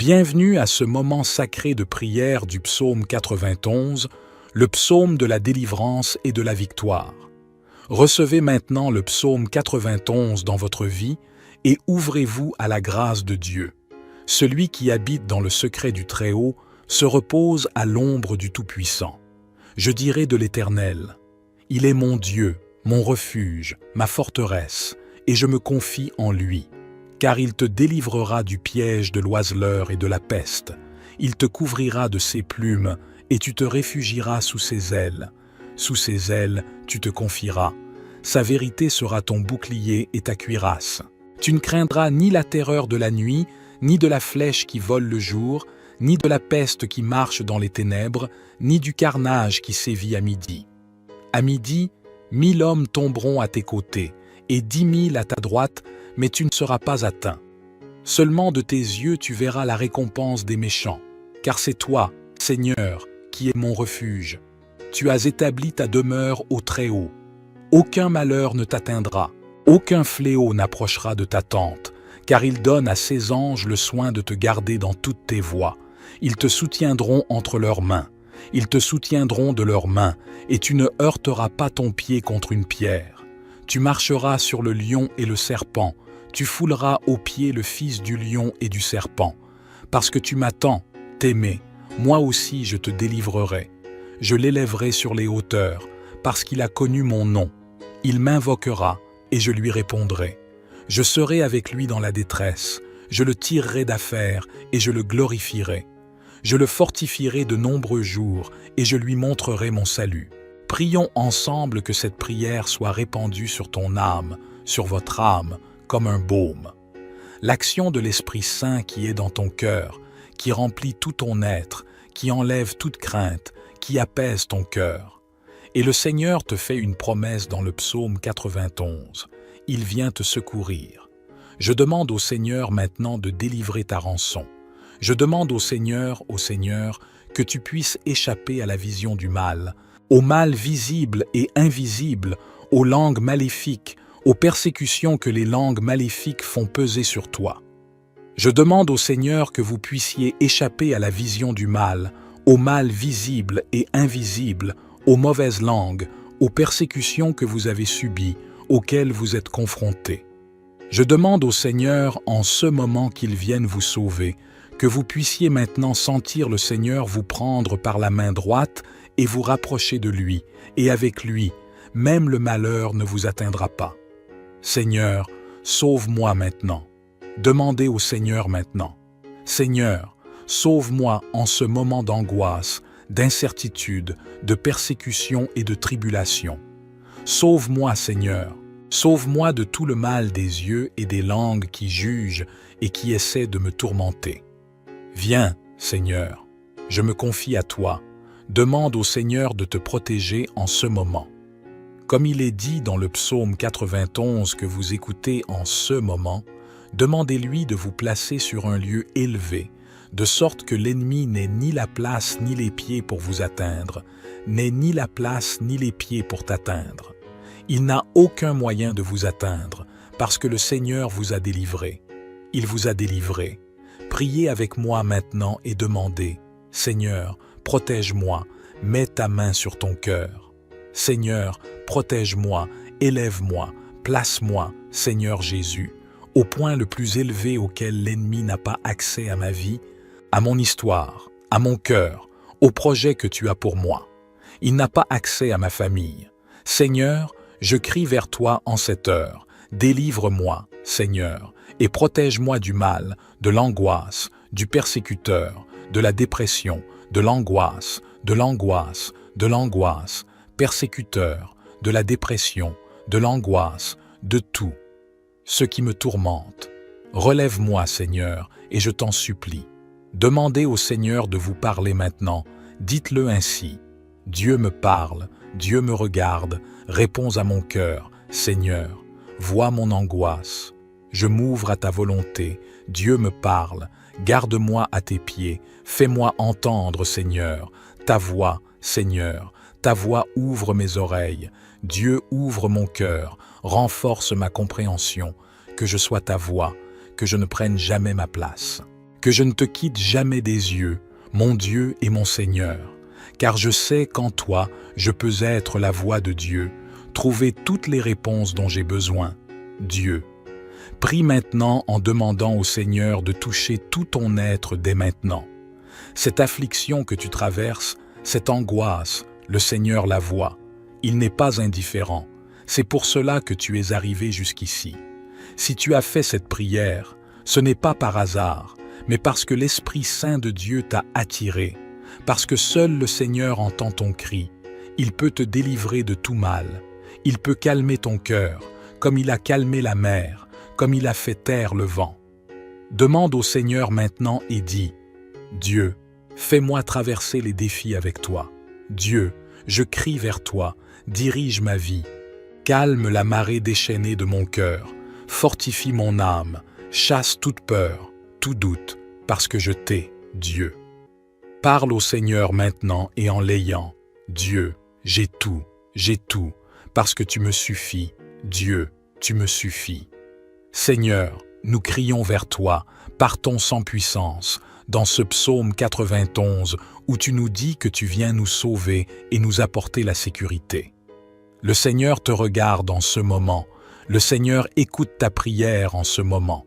Bienvenue à ce moment sacré de prière du psaume 91, le psaume de la délivrance et de la victoire. Recevez maintenant le psaume 91 dans votre vie et ouvrez-vous à la grâce de Dieu. Celui qui habite dans le secret du Très-Haut se repose à l'ombre du Tout-Puissant. Je dirai de l'Éternel, « Il est mon Dieu, mon refuge, ma forteresse, et je me confie en lui. Car il te délivrera du piège de l'oiseleur et de la peste. Il te couvrira de ses plumes, et tu te réfugieras sous ses ailes. Sous ses ailes, tu te confieras. Sa vérité sera ton bouclier et ta cuirasse. Tu ne craindras ni la terreur de la nuit, ni de la flèche qui vole le jour, ni de la peste qui marche dans les ténèbres, ni du carnage qui sévit à midi. À midi, 1000 hommes tomberont à tes côtés, et 10 000 à ta droite, mais tu ne seras pas atteint. Seulement de tes yeux tu verras la récompense des méchants, car c'est toi, Seigneur, qui es mon refuge. Tu as établi ta demeure au Très-Haut. Aucun malheur ne t'atteindra, aucun fléau n'approchera de ta tente, car il donne à ses anges le soin de te garder dans toutes tes voies. Ils te soutiendront entre leurs mains, ils te soutiendront de leurs mains, et tu ne heurteras pas ton pied contre une pierre. Tu marcheras sur le lion et le serpent, tu fouleras aux pieds le fils du lion et du serpent. Parce que tu m'attends, t'aimer, moi aussi je te délivrerai. Je l'élèverai sur les hauteurs, parce qu'il a connu mon nom. Il m'invoquera, et je lui répondrai. Je serai avec lui dans la détresse, je le tirerai d'affaire, et je le glorifierai. Je le fortifierai de nombreux jours, et je lui montrerai mon salut. Prions ensemble que cette prière soit répandue sur ton âme, sur votre âme, comme un baume. L'action de l'Esprit Saint qui est dans ton cœur, qui remplit tout ton être, qui enlève toute crainte, qui apaise ton cœur. Et le Seigneur te fait une promesse dans le psaume 91. Il vient te secourir. Je demande au Seigneur maintenant de délivrer ta rançon. Je demande au Seigneur, que tu puisses échapper à la vision du mal, au mal visible et invisible, aux langues maléfiques, aux persécutions que les langues maléfiques font peser sur toi. Je demande au Seigneur que vous puissiez échapper à la vision du mal, au mal visible et invisible, aux mauvaises langues, aux persécutions que vous avez subies, auxquelles vous êtes confrontés. Je demande au Seigneur en ce moment qu'il vienne vous sauver, que vous puissiez maintenant sentir le Seigneur vous prendre par la main droite et vous rapprocher de lui, et avec lui, même le malheur ne vous atteindra pas. Seigneur, sauve-moi maintenant. Demandez au Seigneur maintenant. Seigneur, sauve-moi en ce moment d'angoisse, d'incertitude, de persécution et de tribulation. Sauve-moi, Seigneur. Sauve-moi de tout le mal des yeux et des langues qui jugent et qui essaient de me tourmenter. Viens, Seigneur, je me confie à toi. Demande au Seigneur de te protéger en ce moment. Comme il est dit dans le psaume 91 que vous écoutez en ce moment, demandez-lui de vous placer sur un lieu élevé, de sorte que l'ennemi n'ait ni la place ni les pieds pour vous atteindre, n'ait ni la place ni les pieds pour t'atteindre. Il n'a aucun moyen de vous atteindre, parce que le Seigneur vous a délivré. Il vous a délivré. Priez avec moi maintenant et demandez, « Seigneur, protège-moi, mets ta main sur ton cœur. Seigneur, protège-moi, élève-moi, place-moi, Seigneur Jésus, au point le plus élevé auquel l'ennemi n'a pas accès à ma vie, à mon histoire, à mon cœur, au projet que tu as pour moi. Il n'a pas accès à ma famille. Seigneur, je crie vers toi en cette heure. Délivre-moi, Seigneur, et protège-moi du mal, de l'angoisse, du persécuteur, de la dépression, de l'angoisse, de l'angoisse, de l'angoisse, persécuteur, de la dépression, de l'angoisse, de tout. Ce qui me tourmente. Relève-moi, Seigneur, et je t'en supplie. Demandez au Seigneur de vous parler maintenant. Dites-le ainsi. Dieu me parle, Dieu me regarde, réponds à mon cœur. Seigneur, vois mon angoisse. Je m'ouvre à ta volonté. Dieu me parle. Garde-moi à tes pieds. Fais-moi entendre, Seigneur, ta voix, Seigneur. Ta voix ouvre mes oreilles. Dieu ouvre mon cœur. Renforce ma compréhension. Que je sois ta voix, que je ne prenne jamais ma place. que je ne te quitte jamais des yeux, mon Dieu et mon Seigneur, car je sais qu'en toi, je peux être la voix de Dieu, trouver toutes les réponses dont j'ai besoin. Dieu, prie maintenant en demandant au Seigneur de toucher tout ton être dès maintenant. Cette affliction que tu traverses, cette angoisse, le Seigneur la voit. Il n'est pas indifférent. C'est pour cela que tu es arrivé jusqu'ici. Si tu as fait cette prière, ce n'est pas par hasard, mais parce que l'Esprit Saint de Dieu t'a attiré, parce que seul le Seigneur entend ton cri. Il peut te délivrer de tout mal. Il peut calmer ton cœur, comme il a calmé la mer, comme il a fait taire le vent. Demande au Seigneur maintenant et dis, « Dieu, fais-moi traverser les défis avec toi. Dieu, je crie vers toi, dirige ma vie. Calme la marée déchaînée de mon cœur, fortifie mon âme, chasse toute peur, tout doute, parce que je t'ai, Dieu. » Parle au Seigneur maintenant et en l'ayant. Dieu, j'ai tout, parce que tu me suffis. Dieu, tu me suffis. Seigneur, nous crions vers toi, partons sans puissance, dans ce psaume 91 où tu nous dis que tu viens nous sauver et nous apporter la sécurité. Le Seigneur te regarde en ce moment, le Seigneur écoute ta prière en ce moment.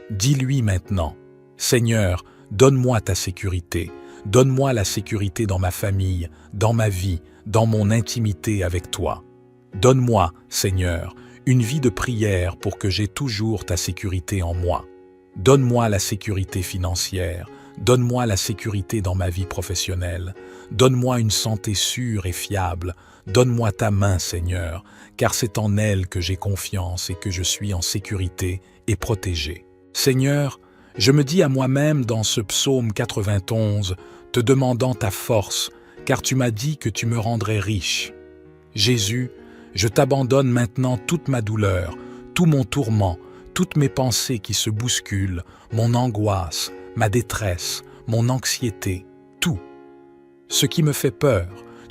Dis-lui maintenant, Seigneur, donne-moi ta sécurité, donne-moi la sécurité dans ma famille, dans ma vie, dans mon intimité avec toi. Donne-moi, Seigneur, une vie de prière pour que j'aie toujours ta sécurité en moi. Donne-moi la sécurité financière, donne-moi la sécurité dans ma vie professionnelle, donne-moi une santé sûre et fiable, donne-moi ta main, Seigneur, car c'est en elle que j'ai confiance et que je suis en sécurité et protégé. Seigneur, je me dis à moi-même dans ce psaume 91, te demandant ta force, car tu m'as dit que tu me rendrais riche. Jésus, je t'abandonne maintenant toute ma douleur, tout mon tourment, toutes mes pensées qui se bousculent, mon angoisse, ma détresse, mon anxiété, tout. Ce qui me fait peur,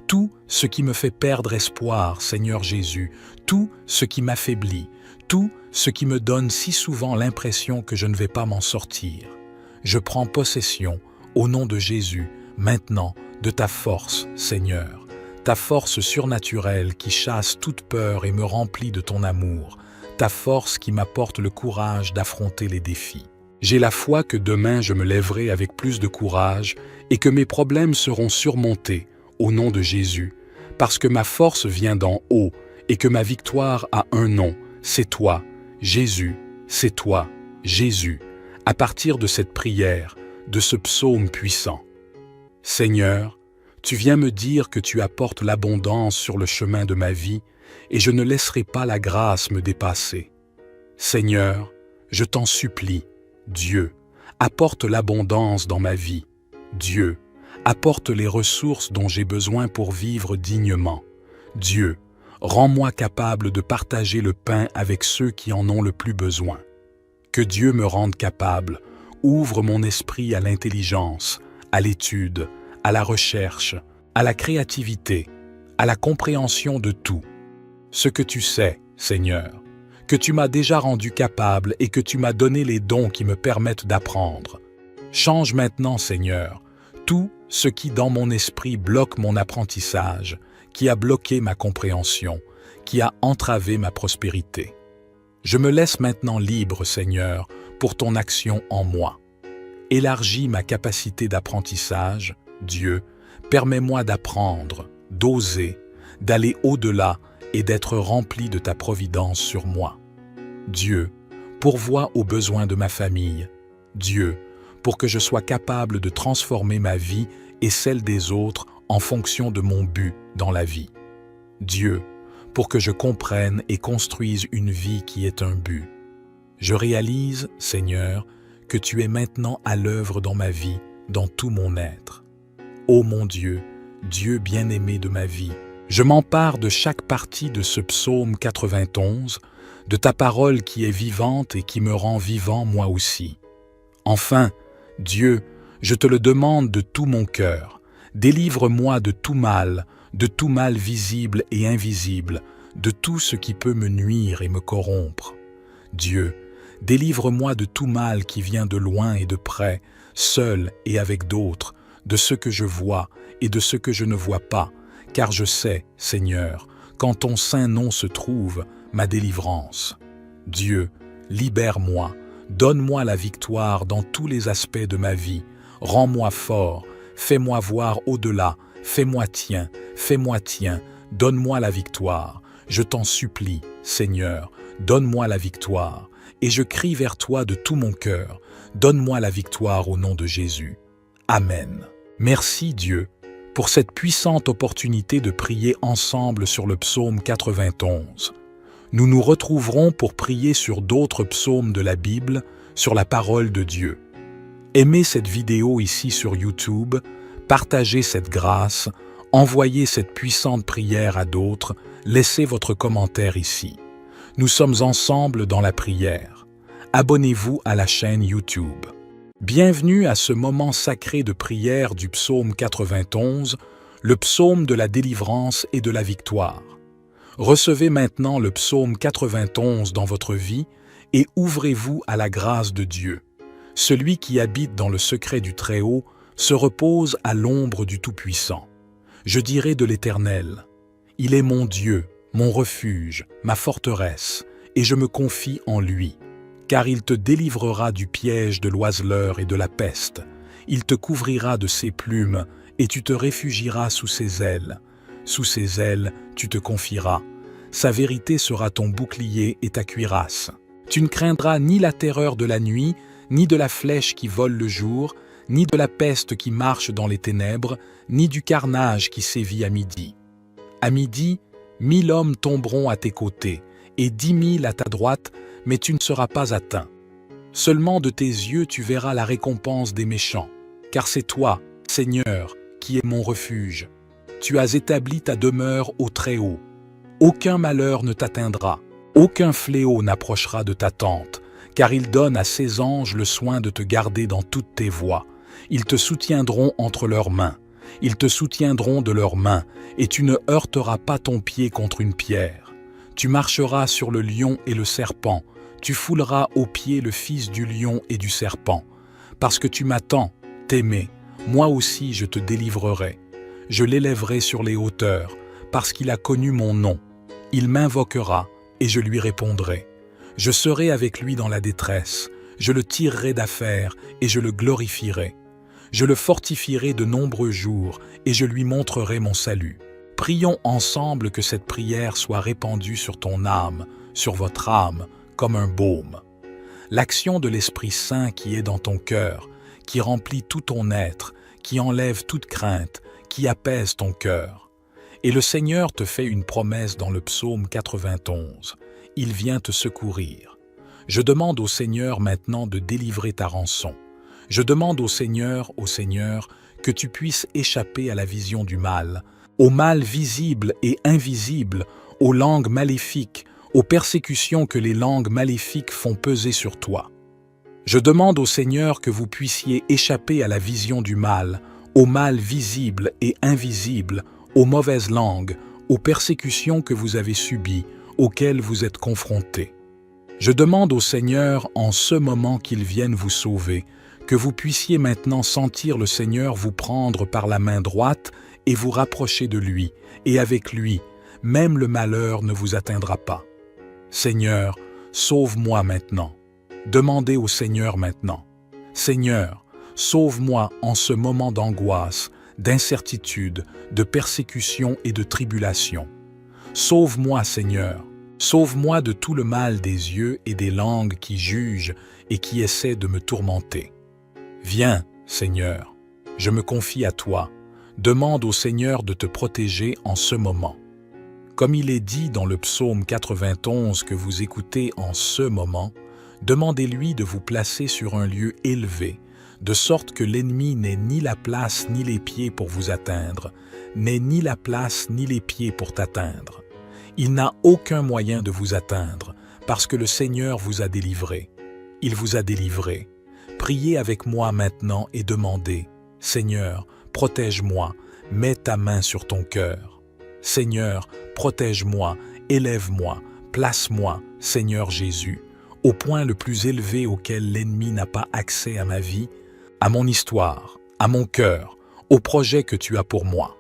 tout ce qui me fait perdre espoir, Seigneur Jésus, tout ce qui m'affaiblit, tout ce qui me donne si souvent l'impression que je ne vais pas m'en sortir. Je prends possession, au nom de Jésus, maintenant, de ta force, Seigneur, ta force surnaturelle qui chasse toute peur et me remplit de ton amour, ta force qui m'apporte le courage d'affronter les défis. J'ai la foi que demain je me lèverai avec plus de courage et que mes problèmes seront surmontés, au nom de Jésus, parce que ma force vient d'en haut et que ma victoire a un nom, c'est toi, Jésus, c'est toi, Jésus, à partir de cette prière, de ce psaume puissant. Seigneur, tu viens me dire que tu apportes l'abondance sur le chemin de ma vie et je ne laisserai pas la grâce me dépasser. Seigneur, je t'en supplie, Dieu, apporte l'abondance dans ma vie. Dieu, apporte les ressources dont j'ai besoin pour vivre dignement. Dieu, rends-moi capable de partager le pain avec ceux qui en ont le plus besoin. Que Dieu me rende capable, ouvre mon esprit à l'intelligence, à l'étude, à la recherche, à la créativité, à la compréhension de tout. Ce que tu sais, Seigneur, que tu m'as déjà rendu capable et que tu m'as donné les dons qui me permettent d'apprendre. Change maintenant, Seigneur, tout ce qui dans mon esprit bloque mon apprentissage, qui a bloqué ma compréhension, qui a entravé ma prospérité. Je me laisse maintenant libre, Seigneur, pour ton action en moi. Élargis ma capacité d'apprentissage, Dieu, permets-moi d'apprendre, d'oser, d'aller au-delà et d'être rempli de ta providence sur moi. Dieu, pourvois aux besoins de ma famille. Dieu, pour que je sois capable de transformer ma vie et celle des autres en fonction de mon but dans la vie. Dieu, pour que je comprenne et construise une vie qui est un but. Je réalise, Seigneur, que tu es maintenant à l'œuvre dans ma vie, dans tout mon être. Ô mon Dieu, Dieu bien-aimé de ma vie, je m'empare de chaque partie de ce psaume 91, de ta parole qui est vivante et qui me rend vivant moi aussi. Enfin, Dieu, je te le demande de tout mon cœur, délivre-moi de tout mal visible et invisible, de tout ce qui peut me nuire et me corrompre. Dieu, délivre-moi de tout mal qui vient de loin et de près, seul et avec d'autres, de ce que je vois et de ce que je ne vois pas, car je sais, Seigneur, qu'en ton saint nom se trouve ma délivrance. Dieu, libère-moi, donne-moi la victoire dans tous les aspects de ma vie, rends-moi fort, fais-moi voir au-delà, fais-moi tien, donne-moi la victoire. Je t'en supplie, Seigneur, donne-moi la victoire. Et je crie vers toi de tout mon cœur, donne-moi la victoire au nom de Jésus. Amen. Merci Dieu pour cette puissante opportunité de prier ensemble sur le psaume 91. Nous nous retrouverons pour prier sur d'autres psaumes de la Bible, sur la parole de Dieu. Aimez cette vidéo ici sur YouTube, partagez cette grâce, envoyez cette puissante prière à d'autres, laissez votre commentaire ici. Nous sommes ensemble dans la prière. Abonnez-vous à la chaîne YouTube. Bienvenue à ce moment sacré de prière du psaume 91, le psaume de la délivrance et de la victoire. Recevez maintenant le psaume 91 dans votre vie et ouvrez-vous à la grâce de Dieu. Celui qui habite dans le secret du Très-Haut se repose à l'ombre du Tout-Puissant. Je dirai de l'Éternel, « Il est mon Dieu, mon refuge, ma forteresse, et je me confie en lui. Car il te délivrera du piège de l'oiseleur et de la peste. Il te couvrira de ses plumes, et tu te réfugieras sous ses ailes. Sous ses ailes, tu te confieras. Sa vérité sera ton bouclier et ta cuirasse. Tu ne craindras ni la terreur de la nuit, ni de la flèche qui vole le jour, ni de la peste qui marche dans les ténèbres, ni du carnage qui sévit à midi. À midi, 1000 hommes tomberont à tes côtés, et 10 000 à ta droite, mais tu ne seras pas atteint. Seulement de tes yeux tu verras la récompense des méchants, car c'est toi, Seigneur, qui es mon refuge. Tu as établi ta demeure au Très-Haut. Aucun malheur ne t'atteindra, aucun fléau n'approchera de ta tente, car il donne à ses anges le soin de te garder dans toutes tes voies. Ils te soutiendront entre leurs mains, ils te soutiendront de leurs mains, et tu ne heurteras pas ton pied contre une pierre. Tu marcheras sur le lion et le serpent, tu fouleras aux pieds le fils du lion et du serpent. Parce que tu m'attends, t'aimer, moi aussi je te délivrerai. Je l'élèverai sur les hauteurs, parce qu'il a connu mon nom. Il m'invoquera, et je lui répondrai. Je serai avec lui dans la détresse, je le tirerai d'affaire, et je le glorifierai. Je le fortifierai de nombreux jours, et je lui montrerai mon salut. Prions ensemble que cette prière soit répandue sur ton âme, sur votre âme, comme un baume. L'action de l'Esprit Saint qui est dans ton cœur, qui remplit tout ton être, qui enlève toute crainte, qui apaise ton cœur. Et le Seigneur te fait une promesse dans le psaume 91. Il vient te secourir. Je demande au Seigneur maintenant de délivrer ta rançon. Je demande au Seigneur, que tu puisses échapper à la vision du mal, au mal visible et invisible, aux langues maléfiques, aux persécutions que les langues maléfiques font peser sur toi. Je demande au Seigneur que vous puissiez échapper à la vision du mal, au mal visible et invisible, aux mauvaises langues, aux persécutions que vous avez subies, auxquelles vous êtes confrontés. Je demande au Seigneur, en ce moment qu'il vienne vous sauver, que vous puissiez maintenant sentir le Seigneur vous prendre par la main droite et vous rapprocher de lui, et avec lui, même le malheur ne vous atteindra pas. Seigneur, sauve-moi maintenant. Demandez au Seigneur maintenant. Seigneur, sauve-moi en ce moment d'angoisse, d'incertitude, de persécution et de tribulation. Sauve-moi, Seigneur. Sauve-moi de tout le mal des yeux et des langues qui jugent et qui essaient de me tourmenter. Viens, Seigneur, je me confie à toi. Demande au Seigneur de te protéger en ce moment. Comme il est dit dans le psaume 91 que vous écoutez en ce moment, demandez-lui de vous placer sur un lieu élevé, de sorte que l'ennemi n'ait ni la place ni les pieds pour vous atteindre, n'ait ni la place ni les pieds pour t'atteindre. Il n'a aucun moyen de vous atteindre, parce que le Seigneur vous a délivré. Il vous a délivré. Priez avec moi maintenant et demandez, « Seigneur, protège-moi, mets ta main sur ton cœur. Seigneur, protège-moi, élève-moi, place-moi, Seigneur Jésus, au point le plus élevé auquel l'ennemi n'a pas accès à ma vie, à mon histoire, à mon cœur, au projet que tu as pour moi.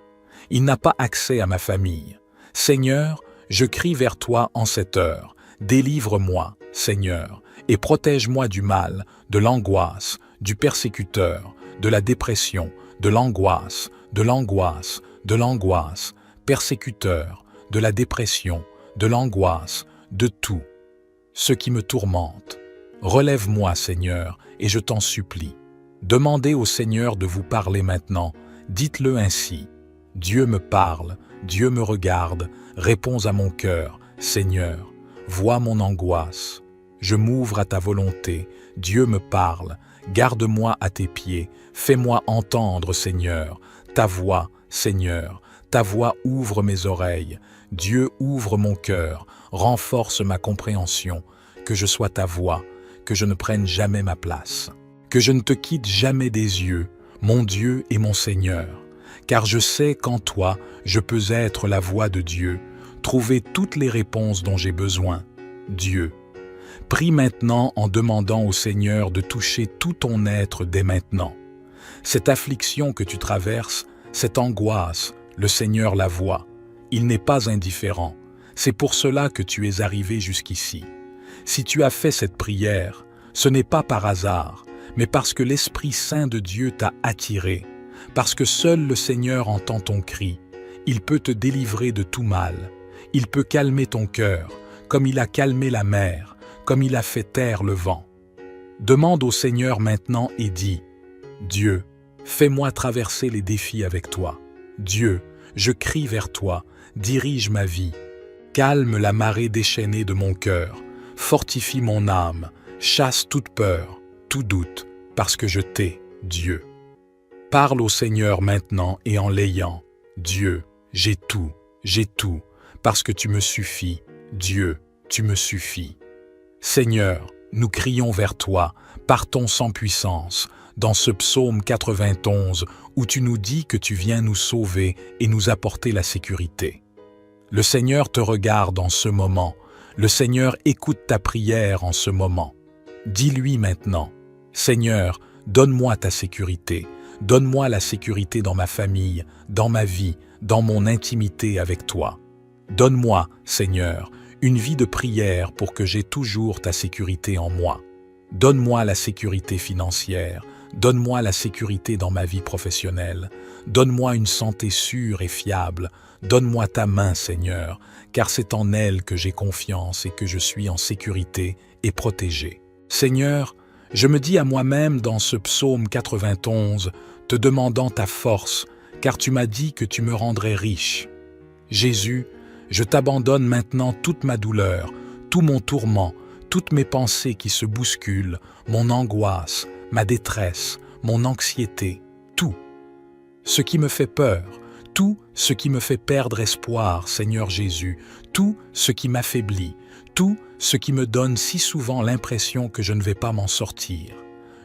Il n'a pas accès à ma famille. Seigneur, je crie vers toi en cette heure. Délivre-moi, Seigneur, et protège-moi du mal, de l'angoisse, du persécuteur, de la dépression, de l'angoisse, de l'angoisse, de l'angoisse, persécuteur, de la dépression, de l'angoisse, de tout. Ce qui me tourmente. Relève-moi, Seigneur, et je t'en supplie. Demandez au Seigneur de vous parler maintenant. Dites-le ainsi. Dieu me parle, Dieu me regarde, réponds à mon cœur, Seigneur. Vois mon angoisse. Je m'ouvre à ta volonté. Dieu me parle. Garde-moi à tes pieds. Fais-moi entendre, Seigneur. Ta voix, Seigneur. Ta voix ouvre mes oreilles. Dieu ouvre mon cœur. Renforce ma compréhension. Que je sois ta voix. Que je ne prenne jamais ma place. Que je ne te quitte jamais des yeux, mon Dieu et mon Seigneur. Car je sais qu'en toi, je peux être la voix de Dieu, trouver toutes les réponses dont j'ai besoin. Dieu. Prie maintenant en demandant au Seigneur de toucher tout ton être dès maintenant. Cette affliction que tu traverses, cette angoisse, le Seigneur la voit. Il n'est pas indifférent. C'est pour cela que tu es arrivé jusqu'ici. Si tu as fait cette prière, ce n'est pas par hasard, mais parce que l'Esprit Saint de Dieu t'a attiré, parce que seul le Seigneur entend ton cri. Il peut te délivrer de tout mal. Il peut calmer ton cœur, comme il a calmé la mer, comme il a fait taire le vent. Demande au Seigneur maintenant et dis, « Dieu, fais-moi traverser les défis avec toi. Dieu, je crie vers toi, dirige ma vie. Calme la marée déchaînée de mon cœur, fortifie mon âme, chasse toute peur, tout doute, parce que je t'ai, Dieu. » Parle au Seigneur maintenant et en l'ayant. Dieu, j'ai tout, parce que tu me suffis. Dieu, tu me suffis. Seigneur, nous crions vers toi, partons sans puissance, dans ce psaume 91 où tu nous dis que tu viens nous sauver et nous apporter la sécurité. Le Seigneur te regarde en ce moment, le Seigneur écoute ta prière en ce moment. Dis-lui maintenant, Seigneur, donne-moi ta sécurité, donne-moi la sécurité dans ma famille, dans ma vie, dans mon intimité avec toi. Donne-moi, Seigneur, une vie de prière pour que j'aie toujours ta sécurité en moi. Donne-moi la sécurité financière, donne-moi la sécurité dans ma vie professionnelle, donne-moi une santé sûre et fiable, donne-moi ta main, Seigneur, car c'est en elle que j'ai confiance et que je suis en sécurité et protégé. Seigneur, je me dis à moi-même dans ce psaume 91, te demandant ta force, car tu m'as dit que tu me rendrais riche. Jésus, je t'abandonne maintenant toute ma douleur, tout mon tourment, toutes mes pensées qui se bousculent, mon angoisse, ma détresse, mon anxiété, tout. Ce qui me fait peur, tout ce qui me fait perdre espoir, Seigneur Jésus, tout ce qui m'affaiblit, tout ce qui me donne si souvent l'impression que je ne vais pas m'en sortir.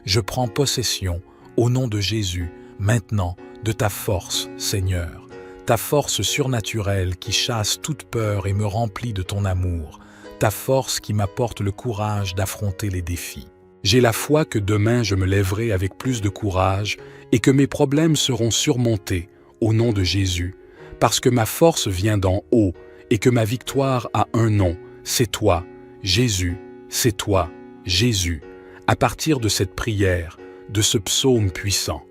Je prends possession, au nom de Jésus, maintenant, de ta force, Seigneur, ta force surnaturelle qui chasse toute peur et me remplit de ton amour, ta force qui m'apporte le courage d'affronter les défis. J'ai la foi que demain je me lèverai avec plus de courage et que mes problèmes seront surmontés, au nom de Jésus, parce que ma force vient d'en haut et que ma victoire a un nom, c'est toi, Jésus, c'est toi, Jésus, à partir de cette prière, de ce psaume puissant.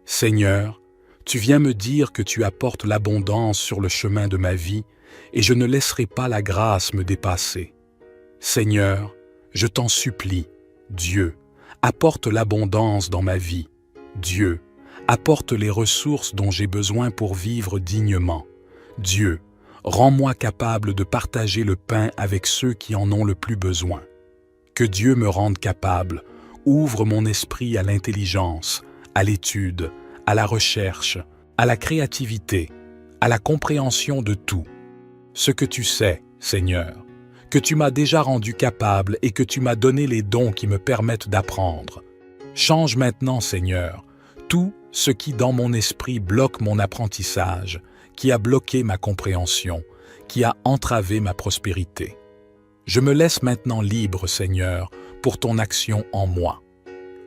Seigneur, tu viens me dire que tu apportes l'abondance sur le chemin de ma vie et je ne laisserai pas la grâce me dépasser. Seigneur, je t'en supplie, Dieu, apporte l'abondance dans ma vie. Dieu, apporte les ressources dont j'ai besoin pour vivre dignement. Dieu, rends-moi capable de partager le pain avec ceux qui en ont le plus besoin. Que Dieu me rende capable, ouvre mon esprit à l'intelligence, à l'étude, à la recherche, à la créativité, à la compréhension de tout. Ce que tu sais, Seigneur, que tu m'as déjà rendu capable et que tu m'as donné les dons qui me permettent d'apprendre. Change maintenant, Seigneur, tout ce qui dans mon esprit bloque mon apprentissage, qui a bloqué ma compréhension, qui a entravé ma prospérité. Je me laisse maintenant libre, Seigneur, pour ton action en moi.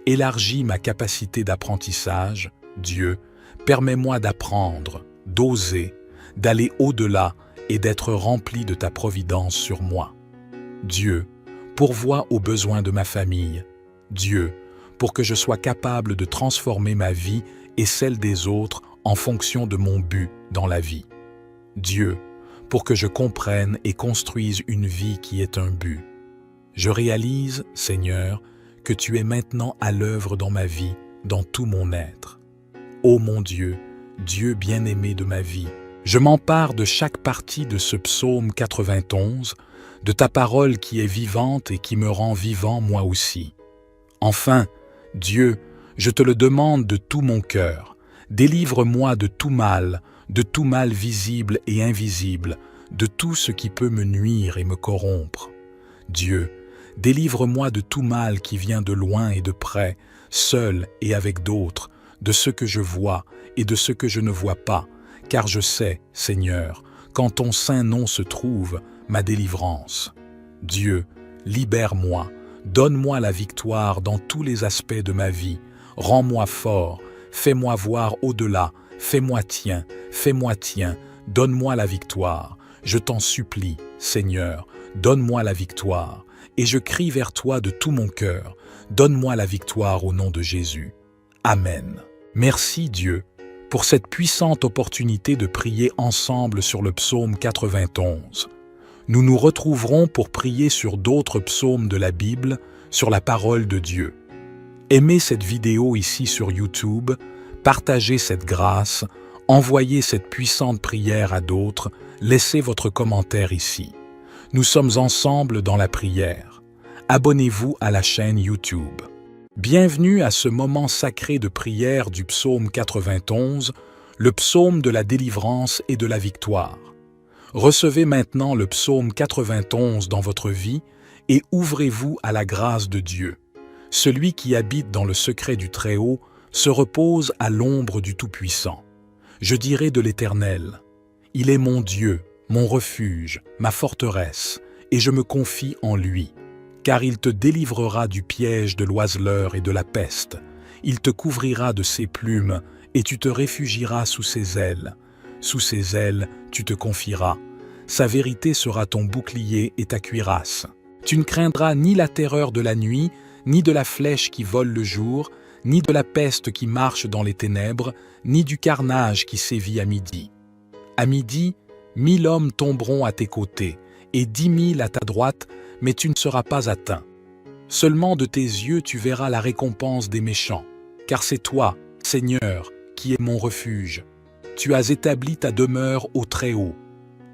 Élargis ma capacité d'apprentissage, Dieu, permets-moi d'apprendre, d'oser, d'aller au-delà et d'être rempli de ta providence sur moi. Dieu, pourvois aux besoins de ma famille. Dieu, pour que je sois capable de transformer ma vie et celle des autres en fonction de mon but dans la vie. Dieu, pour que je comprenne et construise une vie qui est un but. Je réalise, Seigneur, que tu es maintenant à l'œuvre dans ma vie, dans tout mon être. Ô mon Dieu, Dieu bien-aimé de ma vie, je m'empare de chaque partie de ce psaume 91, de ta parole qui est vivante et qui me rend vivant moi aussi. Enfin, Dieu, je te le demande de tout mon cœur, délivre-moi de tout mal visible et invisible, de tout ce qui peut me nuire et me corrompre. Dieu, délivre-moi de tout mal qui vient de loin et de près, seul et avec d'autres, de ce que je vois et de ce que je ne vois pas, car je sais, Seigneur, qu'en ton saint nom se trouve ma délivrance. Dieu, libère-moi, donne-moi la victoire dans tous les aspects de ma vie, rends-moi fort, fais-moi voir au-delà, fais-moi tien, donne-moi la victoire. Je t'en supplie, Seigneur, donne-moi la victoire, et je crie vers toi de tout mon cœur, donne-moi la victoire au nom de Jésus. Amen. Merci Dieu pour cette puissante opportunité de prier ensemble sur le psaume 91. Nous nous retrouverons pour prier sur d'autres psaumes de la Bible, sur la parole de Dieu. Aimez cette vidéo ici sur YouTube, partagez cette grâce, envoyez cette puissante prière à d'autres, laissez votre commentaire ici. Nous sommes ensemble dans la prière. Abonnez-vous à la chaîne YouTube. Bienvenue à ce moment sacré de prière du psaume 91, le psaume de la délivrance et de la victoire. Recevez maintenant le psaume 91 dans votre vie et ouvrez-vous à la grâce de Dieu. Celui qui habite dans le secret du Très-Haut se repose à l'ombre du Tout-Puissant. Je dirai de l'Éternel, « Il est mon Dieu, mon refuge, ma forteresse, et je me confie en lui. Car il te délivrera du piège de l'oiseleur et de la peste. Il te couvrira de ses plumes, et tu te réfugieras sous ses ailes. Sous ses ailes, tu te confieras. Sa vérité sera ton bouclier et ta cuirasse. Tu ne craindras ni la terreur de la nuit, ni de la flèche qui vole le jour, ni de la peste qui marche dans les ténèbres, ni du carnage qui sévit à midi. À midi, 1000 hommes tomberont à tes côtés, et 10 000 à ta droite, mais tu ne seras pas atteint. Seulement de tes yeux tu verras la récompense des méchants, car c'est toi, Seigneur, qui es mon refuge. Tu as établi ta demeure au Très-Haut.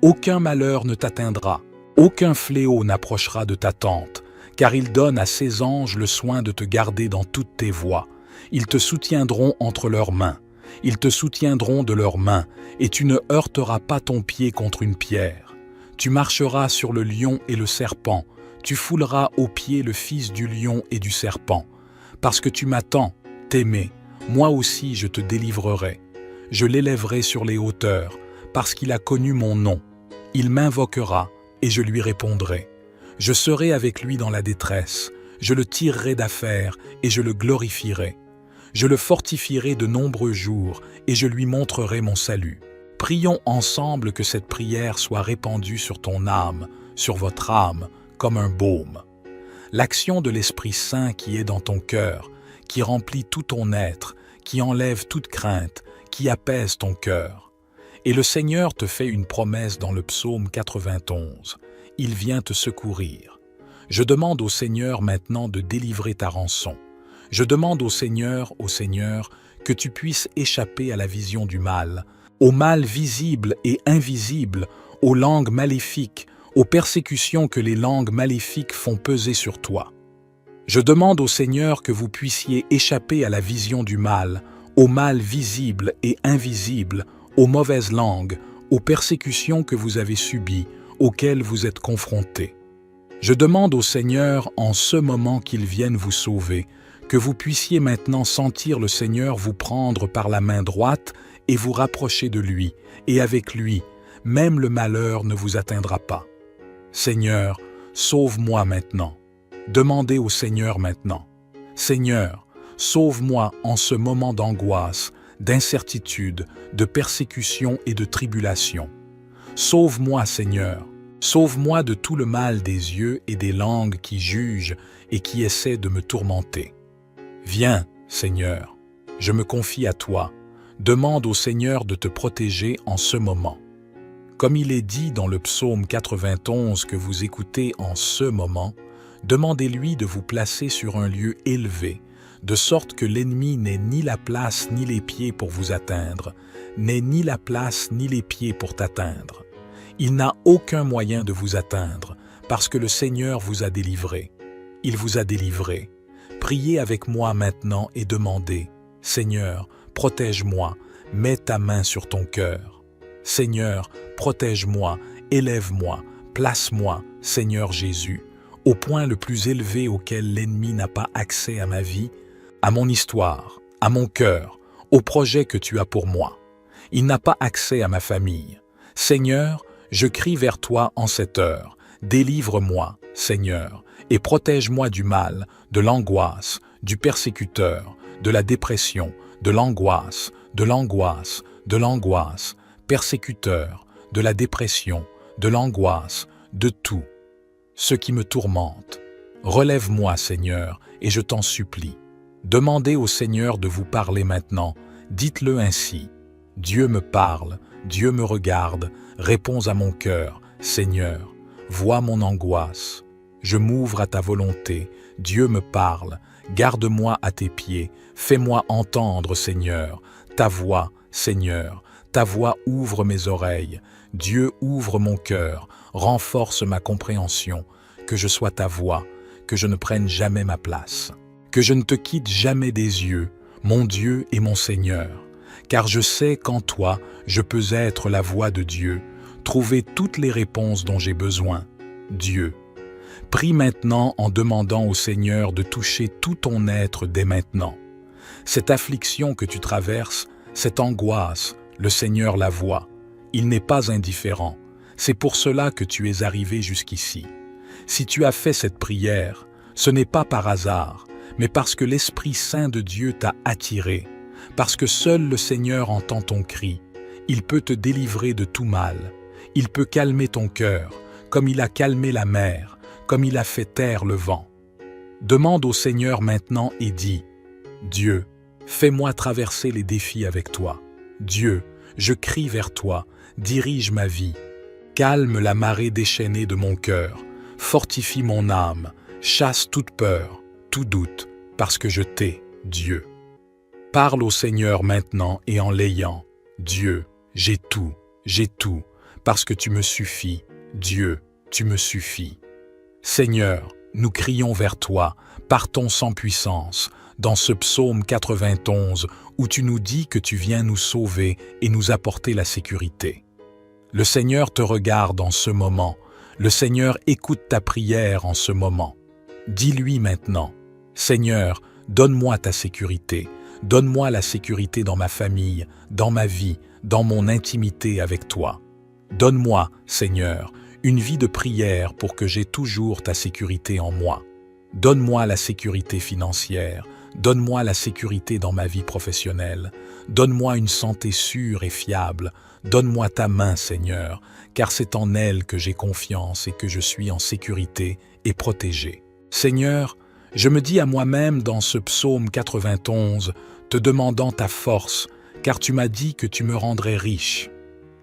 Aucun malheur ne t'atteindra, aucun fléau n'approchera de ta tente, car il donne à ses anges le soin de te garder dans toutes tes voies. Ils te soutiendront entre leurs mains. Ils te soutiendront de leurs mains, et tu ne heurteras pas ton pied contre une pierre. Tu marcheras sur le lion et le serpent, tu fouleras aux pieds le fils du lion et du serpent. Parce que tu m'attends, t'aimer, moi aussi je te délivrerai. Je l'élèverai sur les hauteurs, parce qu'il a connu mon nom. Il m'invoquera, et je lui répondrai. Je serai avec lui dans la détresse, je le tirerai d'affaire, et je le glorifierai. Je le fortifierai de nombreux jours, et je lui montrerai mon salut. Prions ensemble que cette prière soit répandue sur ton âme, sur votre âme, comme un baume. L'action de l'Esprit Saint qui est dans ton cœur, qui remplit tout ton être, qui enlève toute crainte, qui apaise ton cœur. Et le Seigneur te fait une promesse dans le psaume 91. Il vient te secourir. Je demande au Seigneur maintenant de délivrer ta rançon. Je demande au Seigneur, que tu puisses échapper à la vision du mal, au mal visible et invisible, aux langues maléfiques, aux persécutions que les langues maléfiques font peser sur toi. Je demande au Seigneur que vous puissiez échapper à la vision du mal, au mal visible et invisible, aux mauvaises langues, aux persécutions que vous avez subies, auxquelles vous êtes confrontés. Je demande au Seigneur en ce moment qu'il vienne vous sauver, que vous puissiez maintenant sentir le Seigneur vous prendre par la main droite et vous rapprocher de lui, et avec lui, même le malheur ne vous atteindra pas. Seigneur, sauve-moi maintenant. Demandez au Seigneur maintenant. Seigneur, Sauve-moi en ce moment d'angoisse, d'incertitude, de persécution et de tribulation. Sauve-moi, Seigneur. Sauve-moi de tout le mal des yeux et des langues qui jugent et qui essaient de me tourmenter. Viens, Seigneur, je me confie à toi. Demande au Seigneur de te protéger en ce moment. Comme il est dit dans le psaume 91 que vous écoutez en ce moment, demandez-lui de vous placer sur un lieu élevé, de sorte que l'ennemi n'ait ni la place ni les pieds pour vous atteindre, n'ait ni la place ni les pieds pour t'atteindre. Il n'a aucun moyen de vous atteindre, parce que le Seigneur vous a délivré. Il vous a délivré. Priez avec moi maintenant et demandez, « Seigneur, protège-moi, mets ta main sur ton cœur. Seigneur, protège-moi, élève-moi, place-moi, Seigneur Jésus, au point le plus élevé auquel l'ennemi n'a pas accès à ma vie, à mon histoire, à mon cœur, au projet que tu as pour moi. Il n'a pas accès à ma famille. Seigneur, je crie vers toi en cette heure. Délivre-moi, Seigneur, et protège-moi du mal, de l'angoisse, du persécuteur, de la dépression, de l'angoisse, de l'angoisse, de l'angoisse, persécuteur, de la dépression, de l'angoisse, de tout. Ce qui me tourmente. Relève-moi, Seigneur, et je t'en supplie. Demandez au Seigneur de vous parler maintenant. Dites-le ainsi. Dieu me parle, Dieu me regarde, réponds à mon cœur. Seigneur, vois mon angoisse. Je m'ouvre à ta volonté. Dieu me parle. Garde-moi à tes pieds. Fais-moi entendre, Seigneur, ta voix, Seigneur. Ta voix ouvre mes oreilles. Dieu ouvre mon cœur. Renforce ma compréhension. Que je sois ta voix. Que je ne prenne jamais ma place. Que je ne te quitte jamais des yeux, mon Dieu et mon Seigneur. Car je sais qu'en toi, je peux être la voix de Dieu, trouver toutes les réponses dont j'ai besoin. Dieu. Prie maintenant en demandant au Seigneur de toucher tout ton être dès maintenant. Cette affliction que tu traverses, cette angoisse, le Seigneur la voit. Il n'est pas indifférent. C'est pour cela que tu es arrivé jusqu'ici. Si tu as fait cette prière, ce n'est pas par hasard, mais parce que l'Esprit Saint de Dieu t'a attiré, parce que seul le Seigneur entend ton cri. Il peut te délivrer de tout mal. Il peut calmer ton cœur, comme il a calmé la mer, comme il a fait taire le vent. Demande au Seigneur maintenant et dis, « Dieu, fais-moi traverser les défis avec toi. Dieu, je crie vers toi, dirige ma vie. Calme la marée déchaînée de mon cœur, fortifie mon âme, chasse toute peur, tout doute, parce que je t'ai, Dieu. » Parle au Seigneur maintenant et en l'ayant. Dieu, j'ai tout, parce que tu me suffis. Dieu, tu me suffis. Seigneur, nous crions vers toi, partons sans puissance, dans ce psaume 91 où tu nous dis que tu viens nous sauver et nous apporter la sécurité. Le Seigneur te regarde en ce moment, le Seigneur écoute ta prière en ce moment. Dis-lui maintenant, Seigneur, donne-moi ta sécurité, donne-moi la sécurité dans ma famille, dans ma vie, dans mon intimité avec toi. Donne-moi, Seigneur, une vie de prière pour que j'aie toujours ta sécurité en moi. Donne-moi la sécurité financière, donne-moi la sécurité dans ma vie professionnelle, donne-moi une santé sûre et fiable, donne-moi ta main, Seigneur, car c'est en elle que j'ai confiance et que je suis en sécurité et protégé. Seigneur, je me dis à moi-même dans ce psaume 91, te demandant ta force, car tu m'as dit que tu me rendrais riche.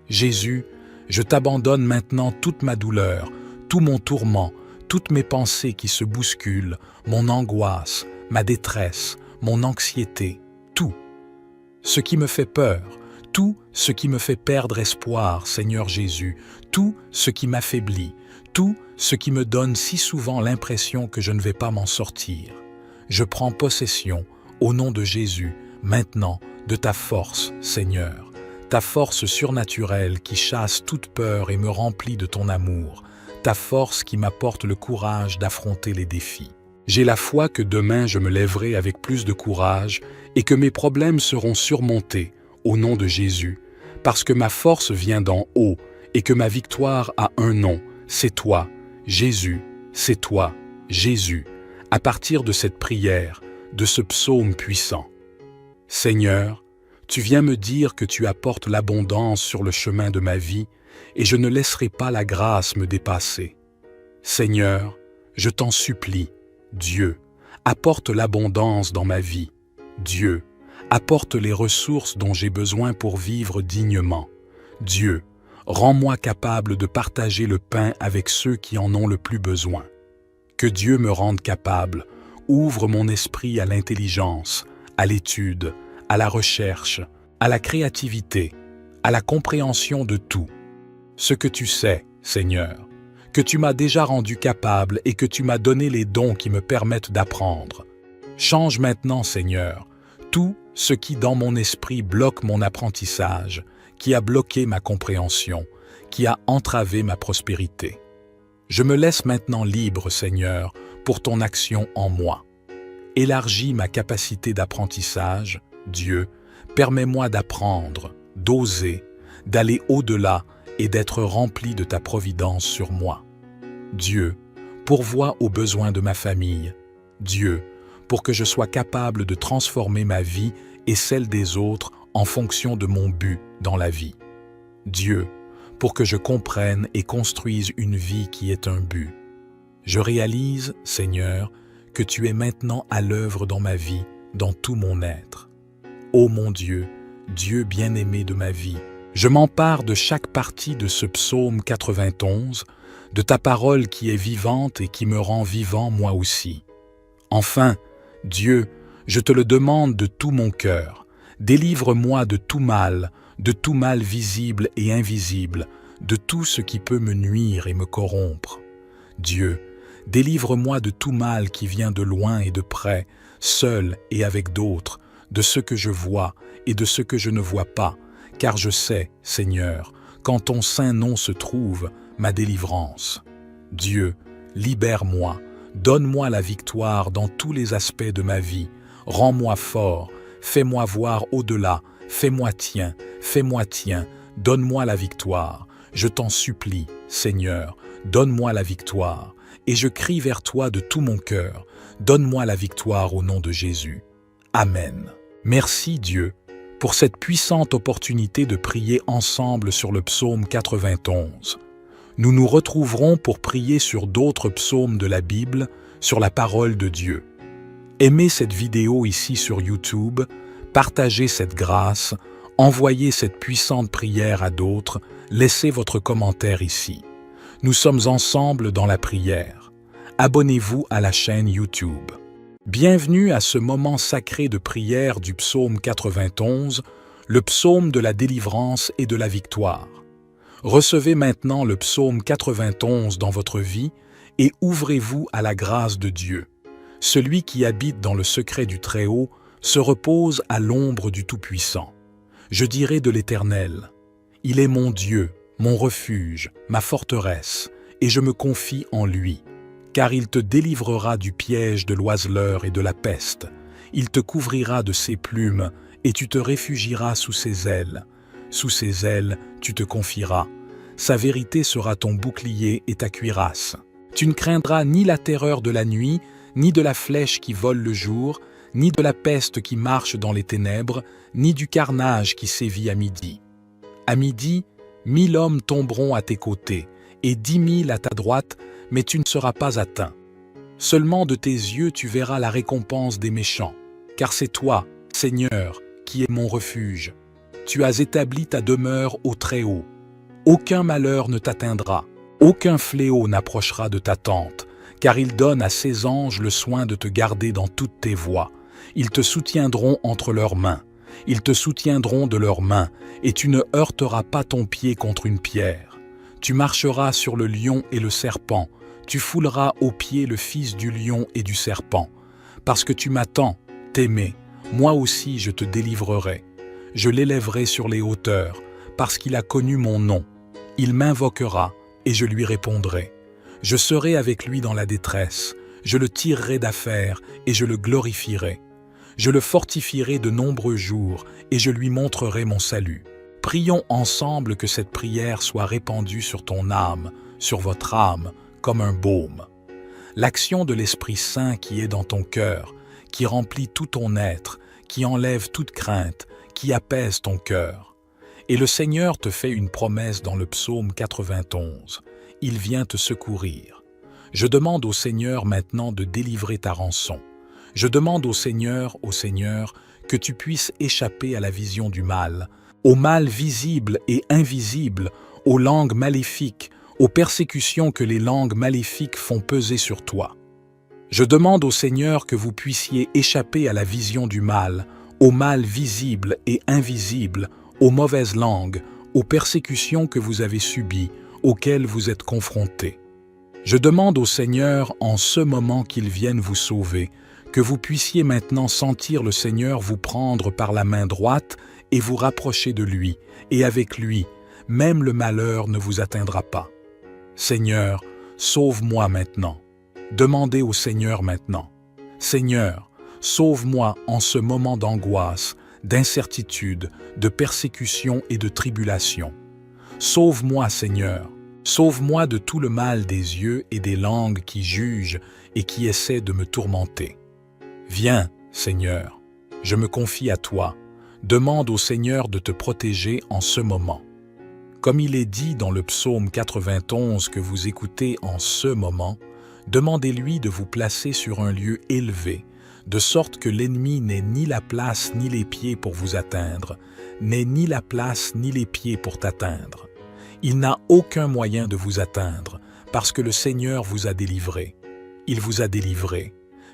Jésus, je t'abandonne maintenant toute ma douleur, tout mon tourment, toutes mes pensées qui se bousculent, mon angoisse, ma détresse, mon anxiété, tout. Ce qui me fait peur, tout ce qui me fait perdre espoir, Seigneur Jésus, tout ce qui m'affaiblit, tout ce qui me donne si souvent l'impression que je ne vais pas m'en sortir. Je prends possession, au nom de Jésus, maintenant, de ta force, Seigneur, ta force surnaturelle qui chasse toute peur et me remplit de ton amour, ta force qui m'apporte le courage d'affronter les défis. J'ai la foi que demain je me lèverai avec plus de courage et que mes problèmes seront surmontés, au nom de Jésus, parce que ma force vient d'en haut et que ma victoire a un nom, c'est toi, Jésus, c'est toi, Jésus. À partir de cette prière, de ce psaume puissant. Seigneur, tu viens me dire que tu apportes l'abondance sur le chemin de ma vie et je ne laisserai pas la grâce me dépasser. Seigneur, je t'en supplie, Dieu, apporte l'abondance dans ma vie. Dieu, apporte les ressources dont j'ai besoin pour vivre dignement. Dieu, rends-moi capable de partager le pain avec ceux qui en ont le plus besoin. Que Dieu me rende capable, ouvre mon esprit à l'intelligence, à l'étude, à la recherche, à la créativité, à la compréhension de tout. Ce que tu sais, Seigneur, que tu m'as déjà rendu capable et que tu m'as donné les dons qui me permettent d'apprendre. Change maintenant, Seigneur, tout ce qui dans mon esprit bloque mon apprentissage, qui a bloqué ma compréhension, qui a entravé ma prospérité. Je me laisse maintenant libre, Seigneur, pour ton action en moi. Élargis ma capacité d'apprentissage, Dieu, permets-moi d'apprendre, d'oser, d'aller au-delà et d'être rempli de ta providence sur moi. Dieu, pourvois aux besoins de ma famille. Dieu, pour que je sois capable de transformer ma vie et celle des autres en fonction de mon but dans la vie. Dieu, pour que je comprenne et construise une vie qui est un but. Je réalise, Seigneur, que tu es maintenant à l'œuvre dans ma vie, dans tout mon être. Ô mon Dieu, Dieu bien-aimé de ma vie, je m'empare de chaque partie de ce psaume 91, de ta parole qui est vivante et qui me rend vivant moi aussi. Enfin, Dieu, je te le demande de tout mon cœur, délivre-moi de tout mal visible et invisible, de tout ce qui peut me nuire et me corrompre. Dieu, délivre-moi de tout mal qui vient de loin et de près, seul et avec d'autres, de ce que je vois et de ce que je ne vois pas, car je sais, Seigneur, qu'en ton saint nom se trouve ma délivrance. Dieu, libère-moi, donne-moi la victoire dans tous les aspects de ma vie, rends-moi fort, fais-moi voir au-delà, fais-moi tien, donne-moi la victoire. Je t'en supplie, Seigneur, donne-moi la victoire, et je crie vers toi de tout mon cœur, donne-moi la victoire au nom de Jésus. Amen. Merci Dieu pour cette puissante opportunité de prier ensemble sur le psaume 91. Nous nous retrouverons pour prier sur d'autres psaumes de la Bible, sur la parole de Dieu. Aimez cette vidéo ici sur YouTube, partagez cette grâce, envoyez cette puissante prière à d'autres, laissez votre commentaire ici. Nous sommes ensemble dans la prière. Abonnez-vous à la chaîne YouTube. Bienvenue à ce moment sacré de prière du psaume 91, le psaume de la délivrance et de la victoire. Recevez maintenant le psaume 91 dans votre vie et ouvrez-vous à la grâce de Dieu. Celui qui habite dans le secret du Très-Haut se repose à l'ombre du Tout-Puissant. Je dirai de l'Éternel, « Il est mon Dieu, mon refuge, ma forteresse, et je me confie en lui. Car il te délivrera du piège de l'oiseleur et de la peste. Il te couvrira de ses plumes, et tu te réfugieras sous ses ailes. Sous ses ailes, tu te confieras. Sa vérité sera ton bouclier et ta cuirasse. Tu ne craindras ni la terreur de la nuit, ni de la flèche qui vole le jour, ni de la peste qui marche dans les ténèbres, ni du carnage qui sévit à midi. À midi, 1000 hommes tomberont à tes côtés, et 10 000 à ta droite, mais tu ne seras pas atteint. Seulement de tes yeux tu verras la récompense des méchants, car c'est toi, Seigneur, qui es mon refuge. Tu as établi ta demeure au Très-Haut. Aucun malheur ne t'atteindra, aucun fléau n'approchera de ta tente, car il donne à ses anges le soin de te garder dans toutes tes voies. Ils te soutiendront entre leurs mains, ils te soutiendront de leurs mains, et tu ne heurteras pas ton pied contre une pierre. Tu marcheras sur le lion et le serpent, tu fouleras aux pieds le fils du lion et du serpent. Parce que tu m'attends, t'aimer, moi aussi je te délivrerai. Je l'élèverai sur les hauteurs, parce qu'il a connu mon nom. Il m'invoquera, et je lui répondrai. Je serai avec lui dans la détresse, je le tirerai d'affaire, et je le glorifierai. Je le fortifierai de nombreux jours, et je lui montrerai mon salut. Prions ensemble que cette prière soit répandue sur ton âme, sur votre âme, comme un baume. L'action de l'Esprit Saint qui est dans ton cœur, qui remplit tout ton être, qui enlève toute crainte, qui apaise ton cœur. Et le Seigneur te fait une promesse dans le psaume 91. Il vient te secourir. Je demande au Seigneur maintenant de délivrer ta rançon. Je demande au Seigneur, que tu puisses échapper à la vision du mal, au mal visible et invisible, aux langues maléfiques, aux persécutions que les langues maléfiques font peser sur toi. Je demande au Seigneur que vous puissiez échapper à la vision du mal, au mal visible et invisible, aux mauvaises langues, aux persécutions que vous avez subies, auxquelles vous êtes confrontés. Je demande au Seigneur en ce moment qu'il vienne vous sauver, que vous puissiez maintenant sentir le Seigneur vous prendre par la main droite et vous rapprocher de lui, et avec lui, même le malheur ne vous atteindra pas. Seigneur, sauve-moi maintenant. Demandez au Seigneur maintenant. Seigneur, sauve-moi en ce moment d'angoisse, d'incertitude, de persécution et de tribulation. Sauve-moi, Seigneur. Sauve-moi de tout le mal des yeux et des langues qui jugent et qui essaient de me tourmenter. Viens, Seigneur, je me confie à toi. Demande au Seigneur de te protéger en ce moment. Comme il est dit dans le psaume 91 que vous écoutez en ce moment, demandez-lui de vous placer sur un lieu élevé, de sorte que l'ennemi n'ait ni la place ni les pieds pour vous atteindre, n'ait ni la place ni les pieds pour t'atteindre. Il n'a aucun moyen de vous atteindre, parce que le Seigneur vous a délivré. Il vous a délivré.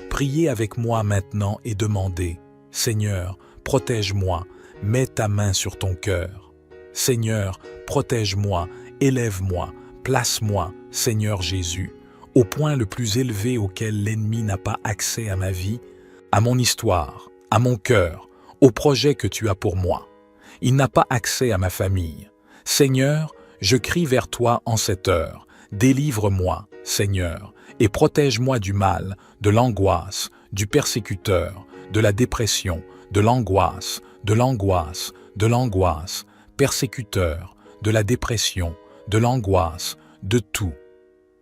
Priez avec moi maintenant et demandez, « Seigneur, protège-moi, mets ta main sur ton cœur. Seigneur, protège-moi, élève-moi, place-moi, Seigneur Jésus, au point le plus élevé auquel l'ennemi n'a pas accès à ma vie, à mon histoire, à mon cœur, au projet que tu as pour moi. Il n'a pas accès à ma famille. Seigneur, je crie vers toi en cette heure. Délivre-moi, Seigneur, et protège-moi du mal, de l'angoisse, du persécuteur, de la dépression, de l'angoisse, de l'angoisse, de l'angoisse, persécuteur, de la dépression, de l'angoisse, de tout.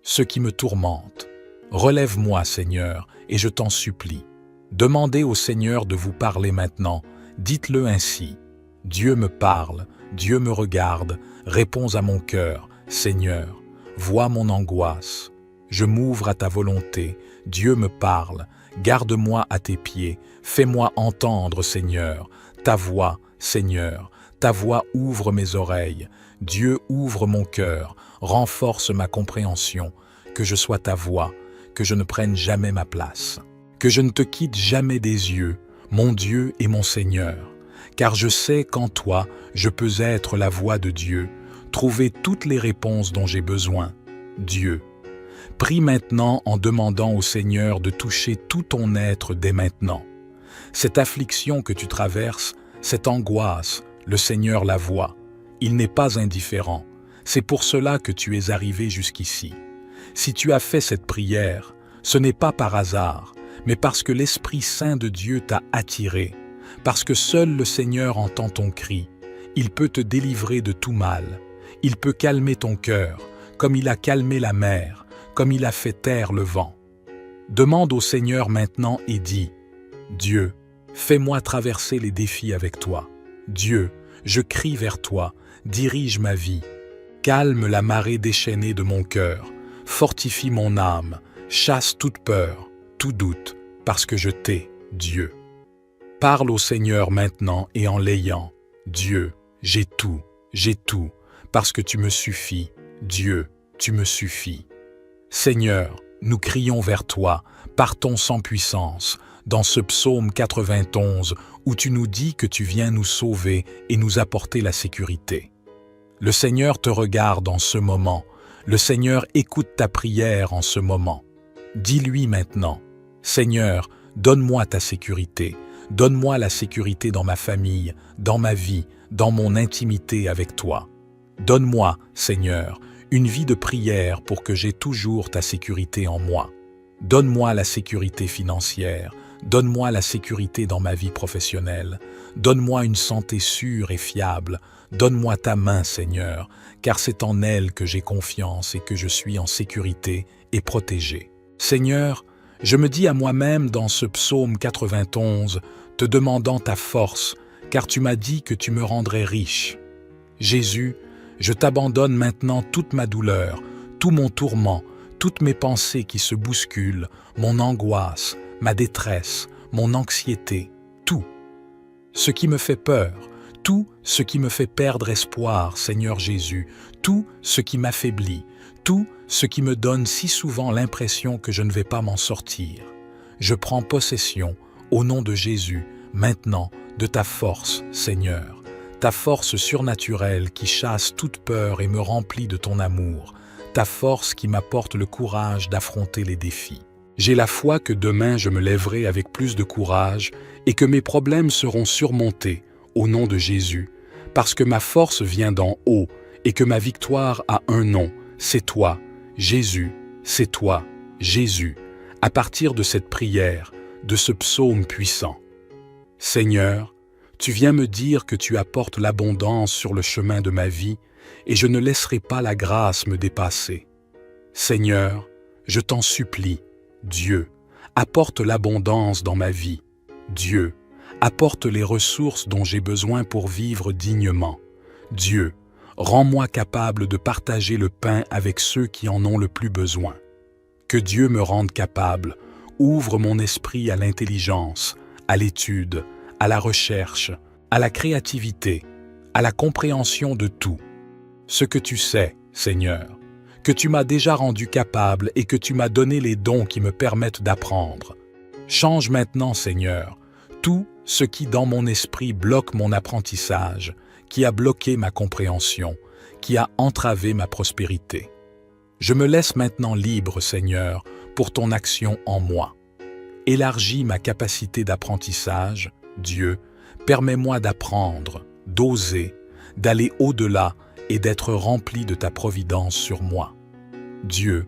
Ce qui me tourmente. Relève-moi, Seigneur, et je t'en supplie. Demandez au Seigneur de vous parler maintenant. Dites-le ainsi. Dieu me parle, Dieu me regarde, réponds à mon cœur. Seigneur, vois mon angoisse. Je m'ouvre à ta volonté. Dieu me parle. Garde-moi à tes pieds. Fais-moi entendre, Seigneur, ta voix, Seigneur. Ta voix ouvre mes oreilles. Dieu ouvre mon cœur. Renforce ma compréhension. Que je sois ta voix, que je ne prenne jamais ma place. Que je ne te quitte jamais des yeux, mon Dieu et mon Seigneur. Car je sais qu'en toi, je peux être la voix de Dieu, trouver toutes les réponses dont j'ai besoin. Dieu. Prie maintenant en demandant au Seigneur de toucher tout ton être dès maintenant. Cette affliction que tu traverses, cette angoisse, le Seigneur la voit. Il n'est pas indifférent. C'est pour cela que tu es arrivé jusqu'ici. Si tu as fait cette prière, ce n'est pas par hasard, mais parce que l'Esprit Saint de Dieu t'a attiré, parce que seul le Seigneur entend ton cri. Il peut te délivrer de tout mal. Il peut calmer ton cœur, comme il a calmé la mer, comme il a fait taire le vent. Demande au Seigneur maintenant et dis, « Dieu, fais-moi traverser les défis avec toi. Dieu, je crie vers toi, dirige ma vie. Calme la marée déchaînée de mon cœur, fortifie mon âme, chasse toute peur, tout doute, parce que je t'ai, Dieu. » Parle au Seigneur maintenant et en l'ayant. Dieu, j'ai tout, parce que tu me suffis. Dieu, tu me suffis. Seigneur, nous crions vers toi, partons sans puissance, dans ce psaume 91 où tu nous dis que tu viens nous sauver et nous apporter la sécurité. Le Seigneur te regarde en ce moment, le Seigneur écoute ta prière en ce moment. Dis-lui maintenant, Seigneur, donne-moi ta sécurité, donne-moi la sécurité dans ma famille, dans ma vie, dans mon intimité avec toi. Donne-moi, Seigneur, une vie de prière pour que j'aie toujours ta sécurité en moi. Donne-moi la sécurité financière, donne-moi la sécurité dans ma vie professionnelle, donne-moi une santé sûre et fiable, donne-moi ta main, Seigneur, car c'est en elle que j'ai confiance et que je suis en sécurité et protégé. Seigneur, Je me dis à moi-même dans ce psaume 91, te demandant ta force, car tu m'as dit que tu me rendrais riche. Jésus, je t'abandonne maintenant toute ma douleur, tout mon tourment, toutes mes pensées qui se bousculent, mon angoisse, ma détresse, mon anxiété, tout. Ce qui me fait peur, tout ce qui me fait perdre espoir, Seigneur Jésus, tout ce qui m'affaiblit, tout ce qui me donne si souvent l'impression que je ne vais pas m'en sortir. Je prends possession, au nom de Jésus, maintenant, de ta force, Seigneur, ta force surnaturelle qui chasse toute peur et me remplit de ton amour, ta force qui m'apporte le courage d'affronter les défis. J'ai la foi que demain je me lèverai avec plus de courage et que mes problèmes seront surmontés, au nom de Jésus, parce que ma force vient d'en haut et que ma victoire a un nom, c'est toi, Jésus, c'est toi, Jésus, à partir de cette prière, de ce psaume puissant. Seigneur, tu viens me dire que tu apportes l'abondance sur le chemin de ma vie et je ne laisserai pas la grâce me dépasser. Seigneur, je t'en supplie, Dieu, apporte l'abondance dans ma vie. Dieu, apporte les ressources dont j'ai besoin pour vivre dignement. Dieu, rends-moi capable de partager le pain avec ceux qui en ont le plus besoin. Que Dieu me rende capable, ouvre mon esprit à l'intelligence, à l'étude, à la recherche, à la créativité, à la compréhension de tout. Ce que tu sais, Seigneur, que tu m'as déjà rendu capable et que tu m'as donné les dons qui me permettent d'apprendre. Change maintenant, Seigneur, tout ce qui dans mon esprit bloque mon apprentissage, qui a bloqué ma compréhension, qui a entravé ma prospérité. Je me laisse maintenant libre, Seigneur, pour ton action en moi. Élargis ma capacité d'apprentissage, Dieu, permets-moi d'apprendre, d'oser, d'aller au-delà et d'être rempli de ta providence sur moi. Dieu,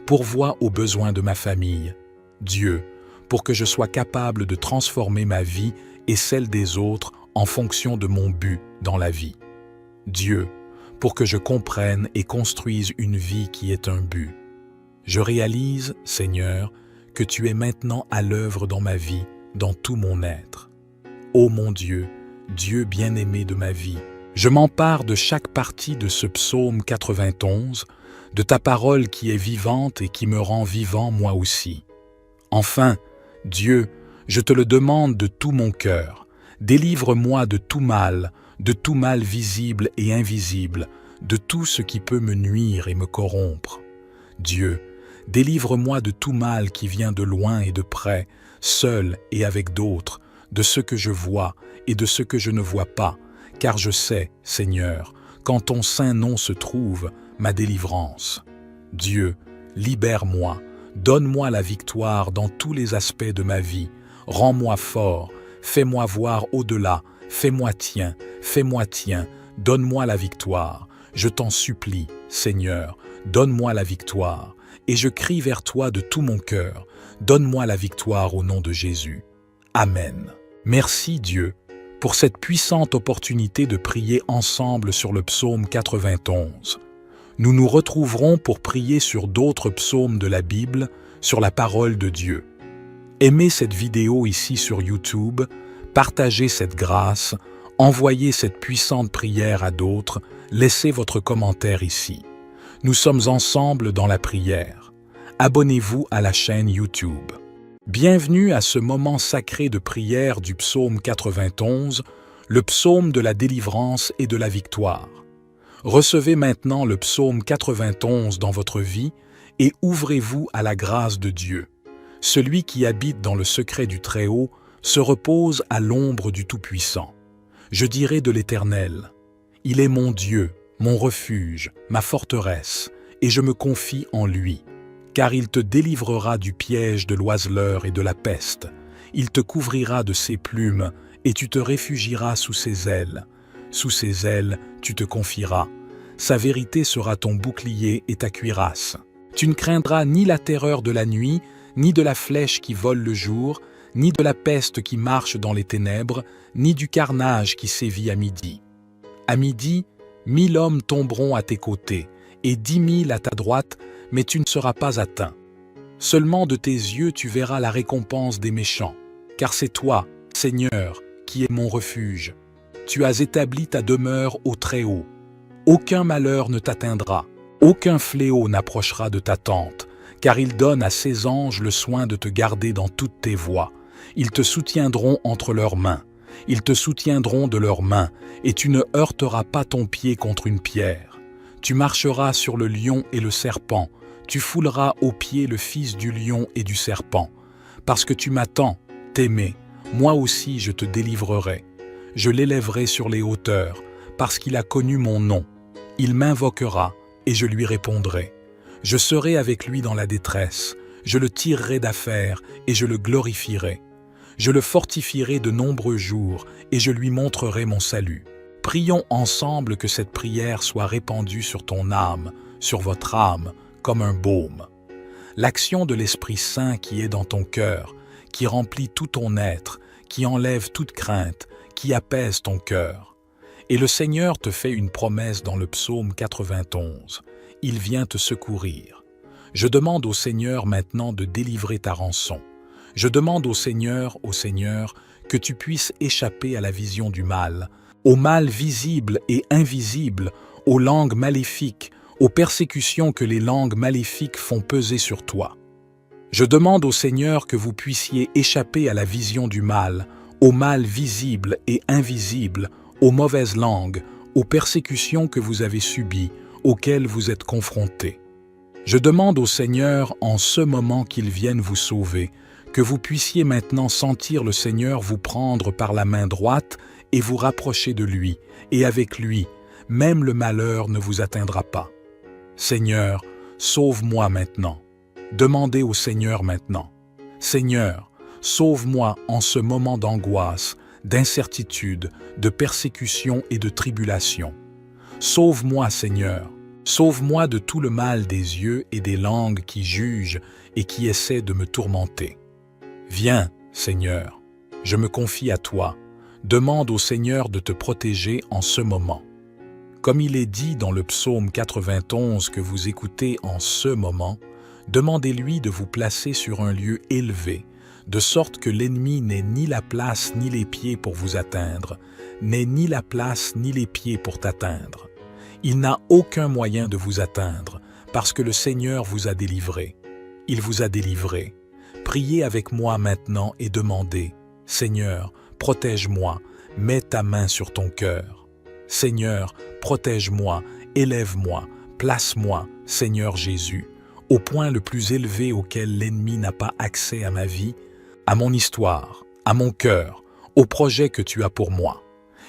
pourvois aux besoins de ma famille. Dieu, pour que je sois capable de transformer ma vie et celle des autres en fonction de mon but dans la vie. Dieu, pour que je comprenne et construise une vie qui est un but. Je réalise, Seigneur, que tu es maintenant à l'œuvre dans ma vie, dans tout mon être. Ô mon Dieu, Dieu bien-aimé de ma vie, je m'empare de chaque partie de ce psaume 91, de ta parole qui est vivante et qui me rend vivant moi aussi. Enfin, Dieu, je te le demande de tout mon cœur, délivre-moi de tout mal visible et invisible, de tout ce qui peut me nuire et me corrompre. Dieu, délivre-moi de tout mal qui vient de loin et de près, seul et avec d'autres, de ce que je vois et de ce que je ne vois pas, car je sais, Seigneur, qu'en ton saint nom se trouve ma délivrance. Dieu, libère-moi, donne-moi la victoire dans tous les aspects de ma vie, rends-moi fort, fais-moi voir au-delà, fais-moi tien, donne-moi la victoire. Je t'en supplie, Seigneur, donne-moi la victoire. Et je crie vers toi de tout mon cœur, donne-moi la victoire au nom de Jésus. Amen. Merci Dieu pour cette puissante opportunité de prier ensemble sur le psaume 91. Nous nous retrouverons pour prier sur d'autres psaumes de la Bible, sur la parole de Dieu. Aimez cette vidéo ici sur YouTube, partagez cette grâce, envoyez cette puissante prière à d'autres, laissez votre commentaire ici. Nous sommes ensemble dans la prière. Abonnez-vous à la chaîne YouTube. Bienvenue à ce moment sacré de prière du psaume 91, le psaume de la délivrance et de la victoire. Recevez maintenant le psaume 91 dans votre vie et ouvrez-vous à la grâce de Dieu. Celui qui habite dans le secret du Très-Haut se repose à l'ombre du Tout-Puissant. Je dirai de l'Éternel, « Il est mon Dieu, mon refuge, ma forteresse, et je me confie en lui. Car il te délivrera du piège de l'oiseleur et de la peste. Il te couvrira de ses plumes, et tu te réfugieras sous ses ailes. Sous ses ailes, tu te confieras. Sa vérité sera ton bouclier et ta cuirasse. Tu ne craindras ni la terreur de la nuit, ni de la flèche qui vole le jour, ni de la peste qui marche dans les ténèbres, ni du carnage qui sévit à midi. À midi, 1000 hommes tomberont à tes côtés, et 10 000 à ta droite, mais tu ne seras pas atteint. Seulement de tes yeux tu verras la récompense des méchants, car c'est toi, Seigneur, qui es mon refuge. Tu as établi ta demeure au Très-Haut. Aucun malheur ne t'atteindra, aucun fléau n'approchera de ta tente, car il donne à ses anges le soin de te garder dans toutes tes voies. Ils te soutiendront entre leurs mains, ils te soutiendront de leurs mains, et tu ne heurteras pas ton pied contre une pierre. Tu marcheras sur le lion et le serpent, tu fouleras aux pieds le fils du lion et du serpent. Parce que tu m'attends, t'aimer, moi aussi je te délivrerai. Je l'élèverai sur les hauteurs, parce qu'il a connu mon nom. Il m'invoquera, et je lui répondrai. Je serai avec lui dans la détresse, je le tirerai d'affaire, et je le glorifierai. Je le fortifierai de nombreux jours, et je lui montrerai mon salut. Prions ensemble que cette prière soit répandue sur ton âme, sur votre âme, comme un baume. L'action de l'Esprit Saint qui est dans ton cœur, qui remplit tout ton être, qui enlève toute crainte, qui apaise ton cœur. Et le Seigneur te fait une promesse dans le psaume 91. Il vient te secourir. Je demande au Seigneur maintenant de délivrer ta rançon. Je demande au Seigneur, que tu puisses échapper à la vision du mal, au mal visible et invisible, aux langues maléfiques, aux persécutions que les langues maléfiques font peser sur toi. Je demande au Seigneur que vous puissiez échapper à la vision du mal, au mal visible et invisible, aux mauvaises langues, aux persécutions que vous avez subies, auxquelles vous êtes confrontés. Je demande au Seigneur, en ce moment qu'il vienne vous sauver, que vous puissiez maintenant sentir le Seigneur vous prendre par la main droite et vous rapprocher de lui, et avec lui, même le malheur ne vous atteindra pas. Seigneur, sauve-moi maintenant. Demandez au Seigneur maintenant. Seigneur, sauve-moi en ce moment d'angoisse, d'incertitude, de persécution et de tribulation. Sauve-moi, Seigneur. Sauve-moi de tout le mal des yeux et des langues qui jugent et qui essaient de me tourmenter. Viens, Seigneur, je me confie à toi. Demande au Seigneur de te protéger en ce moment. Comme il est dit dans le psaume 91 que vous écoutez en ce moment, demandez-lui de vous placer sur un lieu élevé, de sorte que l'ennemi n'ait ni la place ni les pieds pour vous atteindre, n'ait ni la place ni les pieds pour t'atteindre. Il n'a aucun moyen de vous atteindre, parce que le Seigneur vous a délivré. Il vous a délivré. Priez avec moi maintenant et demandez, « Seigneur, protège-moi, mets ta main sur ton cœur. Seigneur, protège-moi, élève-moi, place-moi, Seigneur Jésus, au point le plus élevé auquel l'ennemi n'a pas accès à ma vie, à mon histoire, à mon cœur, au projet que tu as pour moi.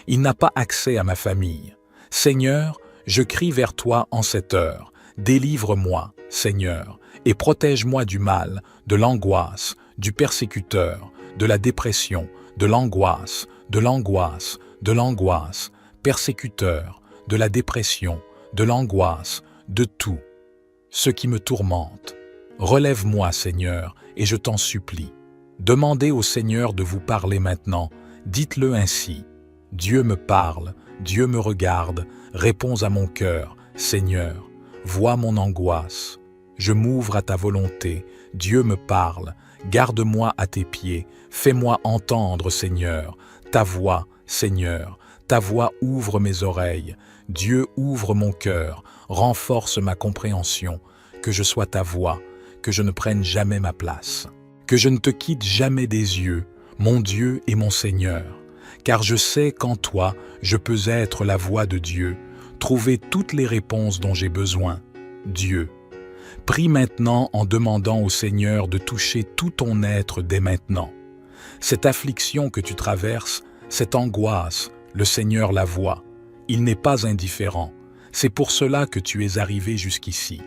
Il n'a pas accès à ma famille. Seigneur, je crie vers toi en cette heure. Délivre-moi, Seigneur, et protège-moi du mal, de l'angoisse, du persécuteur, de la dépression, de l'angoisse, de l'angoisse, de l'angoisse, persécuteur, de la dépression, de l'angoisse, de tout. Ce qui me tourmente. Relève-moi, Seigneur, et je t'en supplie. Demandez au Seigneur de vous parler maintenant. Dites-le ainsi. Dieu me parle, Dieu me regarde, réponds à mon cœur. Seigneur, vois mon angoisse. Je m'ouvre à ta volonté. Dieu me parle. Garde-moi à tes pieds. Fais-moi entendre, Seigneur, ta voix, Seigneur. Ta voix ouvre mes oreilles. Dieu ouvre mon cœur. Renforce ma compréhension. Que je sois ta voix. Que je ne prenne jamais ma place. Que je ne te quitte jamais des yeux, mon Dieu et mon Seigneur. Car je sais qu'en toi, je peux être la voix de Dieu, trouver toutes les réponses dont j'ai besoin. Dieu. Prie maintenant en demandant au Seigneur de toucher tout ton être dès maintenant. Cette affliction que tu traverses, cette angoisse, le Seigneur la voit. Il n'est pas indifférent. C'est pour cela que tu es arrivé jusqu'ici.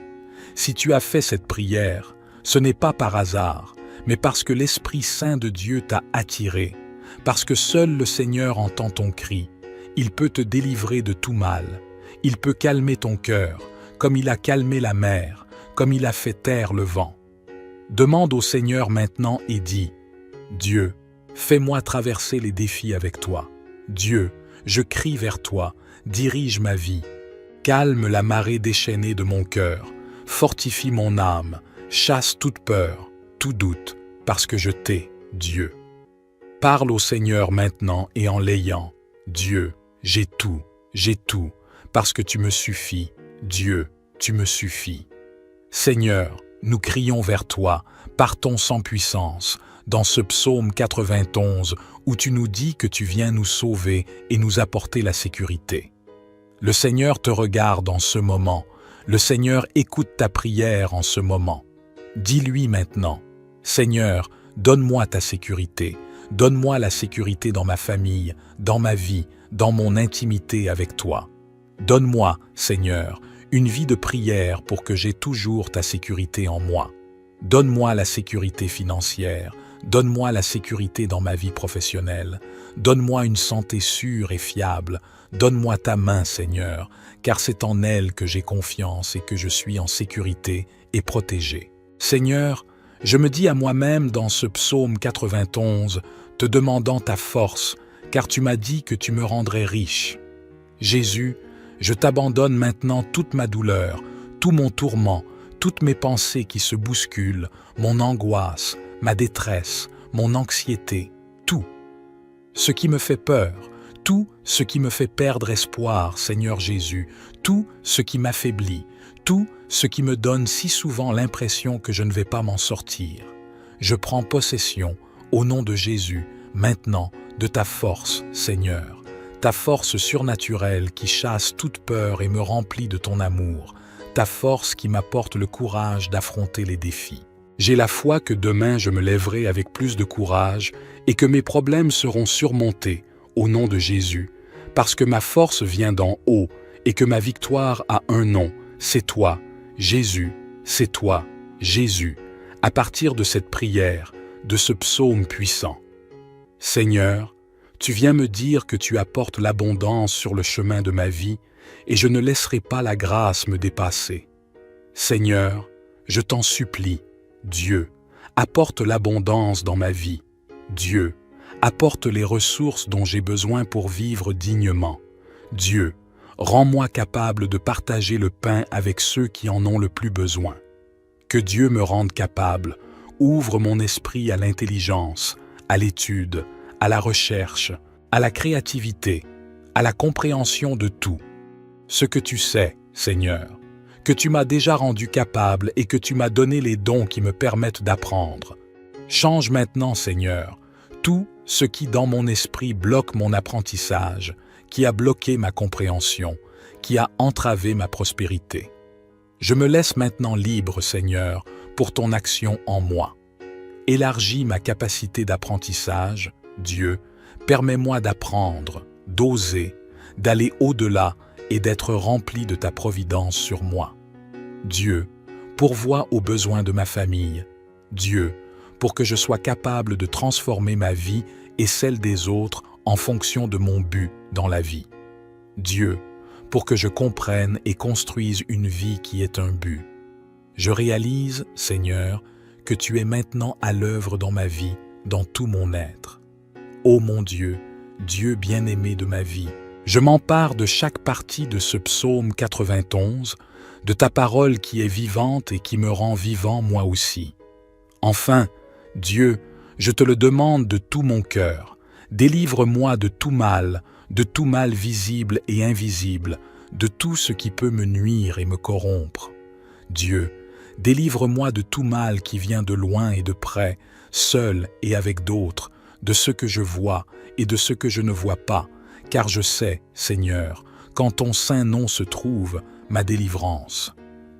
Si tu as fait cette prière, ce n'est pas par hasard, mais parce que l'Esprit Saint de Dieu t'a attiré, parce que seul le Seigneur entend ton cri. Il peut te délivrer de tout mal. Il peut calmer ton cœur, comme il a calmé la mer, comme il a fait taire le vent. Demande au Seigneur maintenant et dis, « Dieu, fais-moi traverser les défis avec toi. Dieu, je crie vers toi, dirige ma vie. Calme la marée déchaînée de mon cœur, fortifie mon âme, chasse toute peur, tout doute, parce que je t'ai, Dieu. Parle au Seigneur maintenant et en l'ayant. Dieu, j'ai tout, parce que tu me suffis. Dieu, tu me suffis. Seigneur, nous crions vers toi, partons sans puissance, dans ce psaume 91 où tu nous dis que tu viens nous sauver et nous apporter la sécurité. Le Seigneur te regarde en ce moment, le Seigneur écoute ta prière en ce moment. Dis-lui maintenant, Seigneur, donne-moi ta sécurité, donne-moi la sécurité dans ma famille, dans ma vie, dans mon intimité avec toi. Donne-moi, Seigneur, une vie de prière pour que j'aie toujours ta sécurité en moi. Donne-moi la sécurité financière, donne-moi la sécurité dans ma vie professionnelle, donne-moi une santé sûre et fiable, donne-moi ta main, Seigneur, car c'est en elle que j'ai confiance et que je suis en sécurité et protégé. Seigneur, je me dis à moi-même dans ce psaume 91, te demandant ta force, car tu m'as dit que tu me rendrais riche. Jésus, je t'abandonne maintenant toute ma douleur, tout mon tourment, toutes mes pensées qui se bousculent, mon angoisse, ma détresse, mon anxiété, tout. Ce qui me fait peur, tout ce qui me fait perdre espoir, Seigneur Jésus, tout ce qui m'affaiblit, tout ce qui me donne si souvent l'impression que je ne vais pas m'en sortir. Je prends possession, au nom de Jésus, maintenant, de ta force, Seigneur, ta force surnaturelle qui chasse toute peur et me remplit de ton amour, ta force qui m'apporte le courage d'affronter les défis. J'ai la foi que demain je me lèverai avec plus de courage et que mes problèmes seront surmontés, au nom de Jésus, parce que ma force vient d'en haut et que ma victoire a un nom, c'est toi, Jésus, c'est toi, Jésus, à partir de cette prière, de ce psaume puissant. Seigneur, tu viens me dire que tu apportes l'abondance sur le chemin de ma vie et je ne laisserai pas la grâce me dépasser. Seigneur, je t'en supplie, Dieu, apporte l'abondance dans ma vie. Dieu, apporte les ressources dont j'ai besoin pour vivre dignement. Dieu, rends-moi capable de partager le pain avec ceux qui en ont le plus besoin. Que Dieu me rende capable, ouvre mon esprit à l'intelligence, à l'étude, à la recherche, à la créativité, à la compréhension de tout. Ce que tu sais, Seigneur, que tu m'as déjà rendu capable et que tu m'as donné les dons qui me permettent d'apprendre. Change maintenant, Seigneur, tout ce qui dans mon esprit bloque mon apprentissage, qui a bloqué ma compréhension, qui a entravé ma prospérité. Je me laisse maintenant libre, Seigneur, pour ton action en moi. Élargis ma capacité d'apprentissage, Dieu, permets-moi d'apprendre, d'oser, d'aller au-delà et d'être rempli de ta providence sur moi. Dieu, pourvois aux besoins de ma famille. Dieu, pour que je sois capable de transformer ma vie et celle des autres en fonction de mon but dans la vie. Dieu, pour que je comprenne et construise une vie qui est un but. Je réalise, Seigneur, que tu es maintenant à l'œuvre dans ma vie, dans tout mon être. Ô mon Dieu, Dieu bien-aimé de ma vie, je m'empare de chaque partie de ce psaume 91, de ta parole qui est vivante et qui me rend vivant moi aussi. Enfin, Dieu, je te le demande de tout mon cœur, délivre-moi de tout mal visible et invisible, de tout ce qui peut me nuire et me corrompre. Dieu, délivre-moi de tout mal qui vient de loin et de près, seul et avec d'autres, de ce que je vois et de ce que je ne vois pas, car je sais, Seigneur, qu'en ton saint nom se trouve ma délivrance.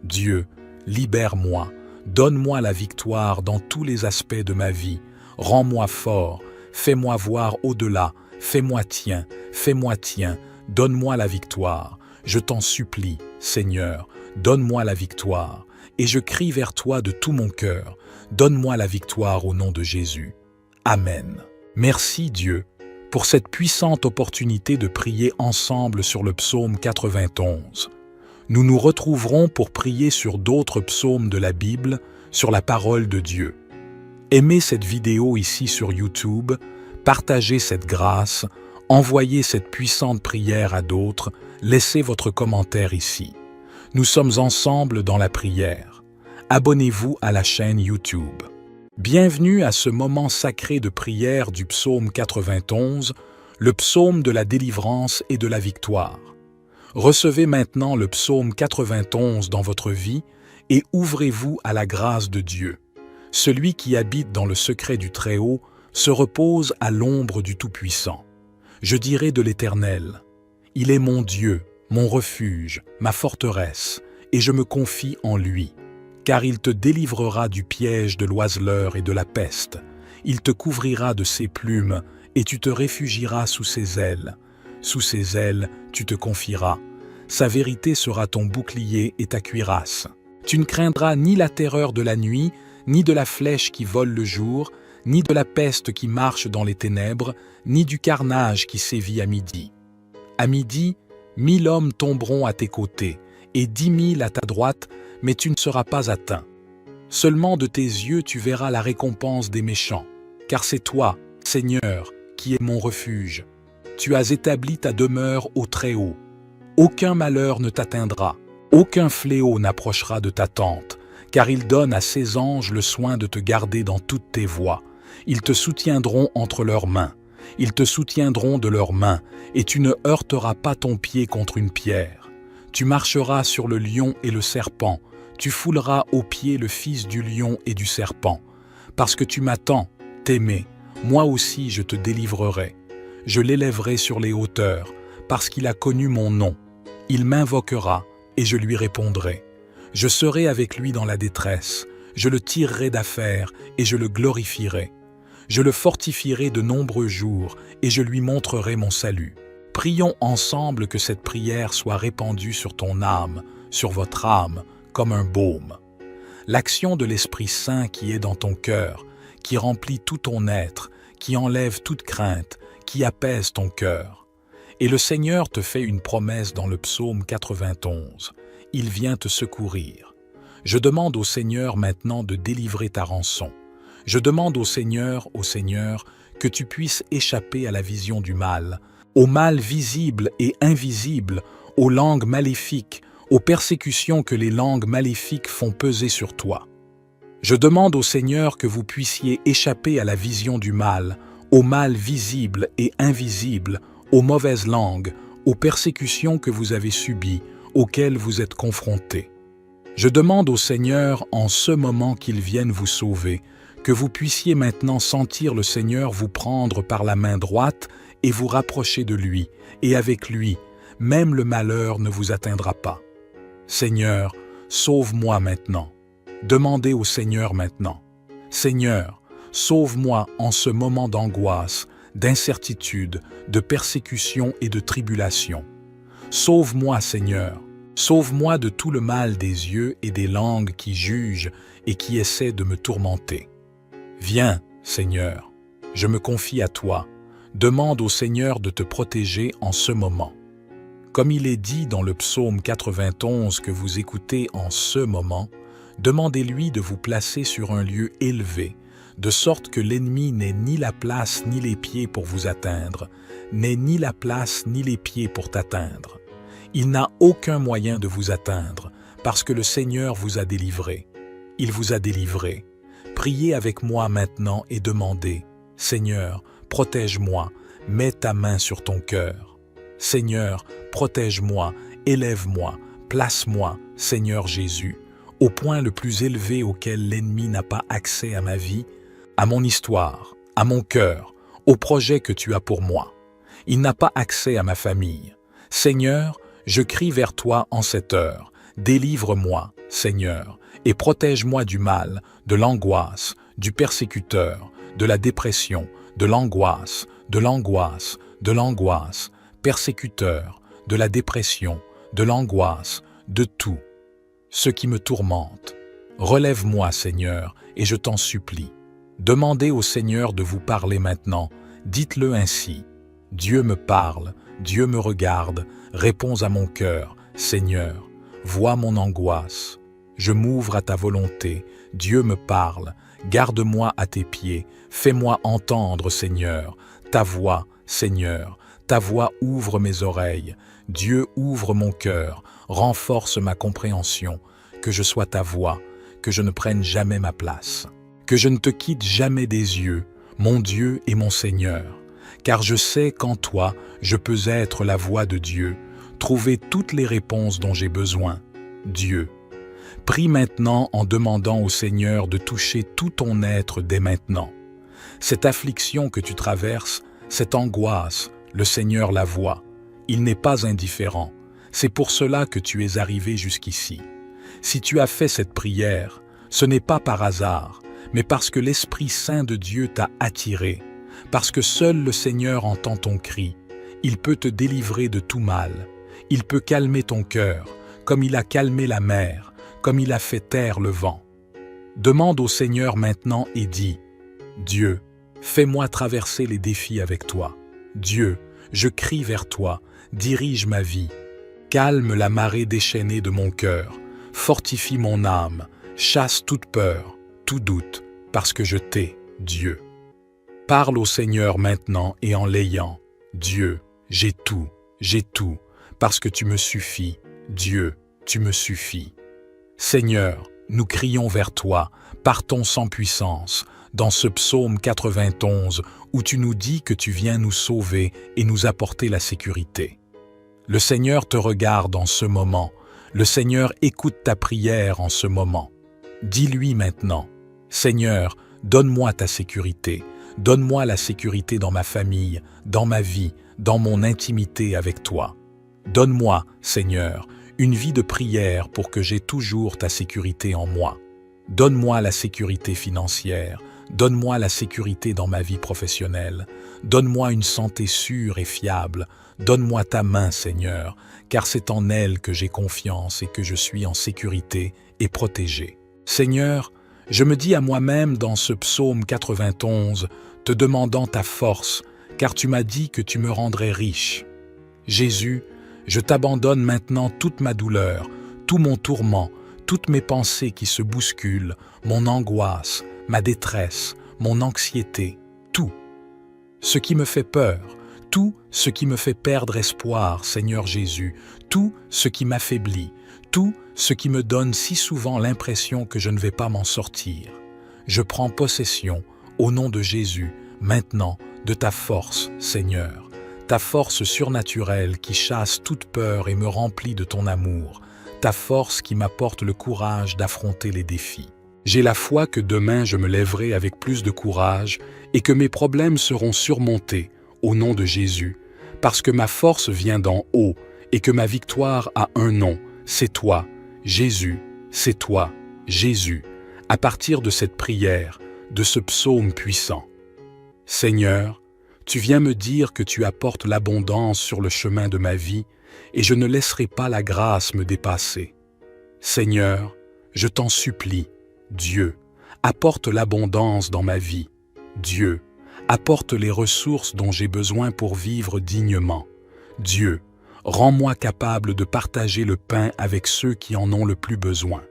Dieu, libère-moi, donne-moi la victoire dans tous les aspects de ma vie, rends-moi fort, fais-moi voir au-delà, fais-moi tien, donne-moi la victoire. Je t'en supplie, Seigneur, donne-moi la victoire, et je crie vers toi de tout mon cœur, donne-moi la victoire au nom de Jésus. Amen. Merci Dieu pour cette puissante opportunité de prier ensemble sur le psaume 91. Nous nous retrouverons pour prier sur d'autres psaumes de la Bible, sur la parole de Dieu. Aimez cette vidéo ici sur YouTube, partagez cette grâce, envoyez cette puissante prière à d'autres, laissez votre commentaire ici. Nous sommes ensemble dans la prière. abonnez-vous à la chaîne YouTube. Bienvenue à ce moment sacré de prière du psaume 91, le psaume de la délivrance et de la victoire. Recevez maintenant le psaume 91 dans votre vie et ouvrez-vous à la grâce de Dieu. Celui qui habite dans le secret du Très-Haut se repose à l'ombre du Tout-Puissant. Je dirai de l'Éternel, « Il est mon Dieu, mon refuge, ma forteresse, et je me confie en lui. Car il te délivrera du piège de l'oiseleur et de la peste. Il te couvrira de ses plumes, et tu te réfugieras sous ses ailes. Sous ses ailes, tu te confieras. Sa vérité sera ton bouclier et ta cuirasse. Tu ne craindras ni la terreur de la nuit, ni de la flèche qui vole le jour, ni de la peste qui marche dans les ténèbres, ni du carnage qui sévit à midi. À midi, 1000 hommes tomberont à tes côtés, et 10 000 à ta droite, mais tu ne seras pas atteint. Seulement de tes yeux tu verras la récompense des méchants, car c'est toi, Seigneur, qui es mon refuge. Tu as établi ta demeure au Très-Haut. Aucun malheur ne t'atteindra, aucun fléau n'approchera de ta tente, car il donne à ses anges le soin de te garder dans toutes tes voies. Ils te soutiendront entre leurs mains. Ils te soutiendront de leurs mains, et tu ne heurteras pas ton pied contre une pierre. Tu marcheras sur le lion et le serpent, tu fouleras aux pieds le fils du lion et du serpent. Parce que tu m'attends, t'aimer, moi aussi je te délivrerai. Je l'élèverai sur les hauteurs, parce qu'il a connu mon nom. Il m'invoquera, et je lui répondrai. Je serai avec lui dans la détresse, je le tirerai d'affaire, et je le glorifierai. Je le fortifierai de nombreux jours, et je lui montrerai mon salut. Prions ensemble que cette prière soit répandue sur ton âme, sur votre âme, comme un baume. L'action de l'Esprit Saint qui est dans ton cœur, qui remplit tout ton être, qui enlève toute crainte, qui apaise ton cœur. Et le Seigneur te fait une promesse dans le psaume 91. Il vient te secourir. Je demande au Seigneur maintenant de délivrer ta rançon. Je demande au Seigneur, que tu puisses échapper à la vision du mal, au mal visible et invisible, aux langues maléfiques, aux persécutions que les langues maléfiques font peser sur toi. Je demande au Seigneur que vous puissiez échapper à la vision du mal, au mal visible et invisible, aux mauvaises langues, aux persécutions que vous avez subies, auxquelles vous êtes confrontés. Je demande au Seigneur en ce moment qu'il vienne vous sauver, que vous puissiez maintenant sentir le Seigneur vous prendre par la main droite et vous rapprocher de lui, et avec lui, même le malheur ne vous atteindra pas. Seigneur, sauve-moi maintenant. Demandez au Seigneur maintenant. Seigneur, sauve-moi en ce moment d'angoisse, d'incertitude, de persécution et de tribulation. Sauve-moi, Seigneur. Sauve-moi de tout le mal des yeux et des langues qui jugent et qui essaient de me tourmenter. Viens, Seigneur, je me confie à toi. Demande au Seigneur de te protéger en ce moment. Comme il est dit dans le psaume 91 que vous écoutez en ce moment, demandez-lui de vous placer sur un lieu élevé, de sorte que l'ennemi n'ait ni la place ni les pieds pour vous atteindre, n'ait ni la place ni les pieds pour t'atteindre. Il n'a aucun moyen de vous atteindre, parce que le Seigneur vous a délivré. Il vous a délivré. Priez avec moi maintenant et demandez, « Seigneur, protège-moi, mets ta main sur ton cœur. Seigneur, protège-moi, élève-moi, place-moi, Seigneur Jésus, au point le plus élevé auquel l'ennemi n'a pas accès à ma vie, à mon histoire, à mon cœur, au projet que tu as pour moi. Il n'a pas accès à ma famille. Seigneur, je crie vers toi en cette heure. Délivre-moi, Seigneur, et protège-moi du mal, de l'angoisse, du persécuteur, de la dépression, de l'angoisse, de l'angoisse, de l'angoisse, persécuteur, de la dépression, de l'angoisse, de tout. Ce qui me tourmente. Relève-moi, Seigneur, et je t'en supplie. Demandez au Seigneur de vous parler maintenant. Dites-le ainsi. Dieu me parle, Dieu me regarde, réponds à mon cœur. Seigneur, vois mon angoisse. Je m'ouvre à ta volonté. Dieu me parle. Garde-moi à tes pieds. Fais-moi entendre, Seigneur, ta voix, Seigneur. Ta voix ouvre mes oreilles. Dieu ouvre mon cœur. Renforce ma compréhension. Que je sois ta voix. que je ne prenne jamais ma place, que je ne te quitte jamais des yeux, mon Dieu et mon Seigneur, car je sais qu'en toi, je peux être la voix de Dieu, trouver toutes les réponses dont j'ai besoin. Dieu, prie maintenant en demandant au Seigneur de toucher tout ton être dès maintenant. Cette affliction que tu traverses, cette angoisse, le Seigneur la voit. Il n'est pas indifférent. C'est pour cela que tu es arrivé jusqu'ici. Si tu as fait cette prière, ce n'est pas par hasard, mais parce que l'Esprit Saint de Dieu t'a attiré, parce que seul le Seigneur entend ton cri. Il peut te délivrer de tout mal. Il peut calmer ton cœur, comme il a calmé la mer, comme il a fait taire le vent. Demande au Seigneur maintenant et dis, « Dieu, fais-moi traverser les défis avec toi. Dieu, je crie vers toi, dirige ma vie. Calme la marée déchaînée de mon cœur, fortifie mon âme, chasse toute peur, tout doute, parce que je t'ai, Dieu. » Parle au Seigneur maintenant et en l'ayant. « Dieu, j'ai tout, parce que tu me suffis. Dieu, tu me suffis. » Seigneur, nous crions vers toi, partons sans puissance, dans ce psaume 91 où tu nous dis que tu viens nous sauver et nous apporter la sécurité. Le Seigneur te regarde en ce moment, le Seigneur écoute ta prière en ce moment. Dis-lui maintenant, « Seigneur, donne-moi ta sécurité, donne-moi la sécurité dans ma famille, dans ma vie, dans mon intimité avec toi. Donne-moi, Seigneur, une vie de prière pour que j'aie toujours ta sécurité en moi. Donne-moi la sécurité financière, donne-moi la sécurité dans ma vie professionnelle, donne-moi une santé sûre et fiable, donne-moi ta main, Seigneur, car c'est en elle que j'ai confiance et que je suis en sécurité et protégé. Seigneur, je me dis à moi-même dans ce psaume 91, te demandant ta force, car tu m'as dit que tu me rendrais riche. Jésus, je t'abandonne maintenant toute ma douleur, tout mon tourment, toutes mes pensées qui se bousculent, mon angoisse, ma détresse, mon anxiété, tout. Ce qui me fait peur, tout ce qui me fait perdre espoir, Seigneur Jésus, tout ce qui m'affaiblit, tout ce qui me donne si souvent l'impression que je ne vais pas m'en sortir. Je prends possession, au nom de Jésus, maintenant, de ta force, Seigneur, ta force surnaturelle qui chasse toute peur et me remplit de ton amour, ta force qui m'apporte le courage d'affronter les défis. J'ai la foi que demain je me lèverai avec plus de courage et que mes problèmes seront surmontés, au nom de Jésus, parce que ma force vient d'en haut et que ma victoire a un nom, c'est toi, Jésus, c'est toi, Jésus, à partir de cette prière, de ce psaume puissant. Seigneur, tu viens me dire que tu apportes l'abondance sur le chemin de ma vie et je ne laisserai pas la grâce me dépasser. Seigneur, je t'en supplie, Dieu, apporte l'abondance dans ma vie. Dieu, apporte les ressources dont j'ai besoin pour vivre dignement. Dieu, rends-moi capable de partager le pain avec ceux qui en ont le plus besoin.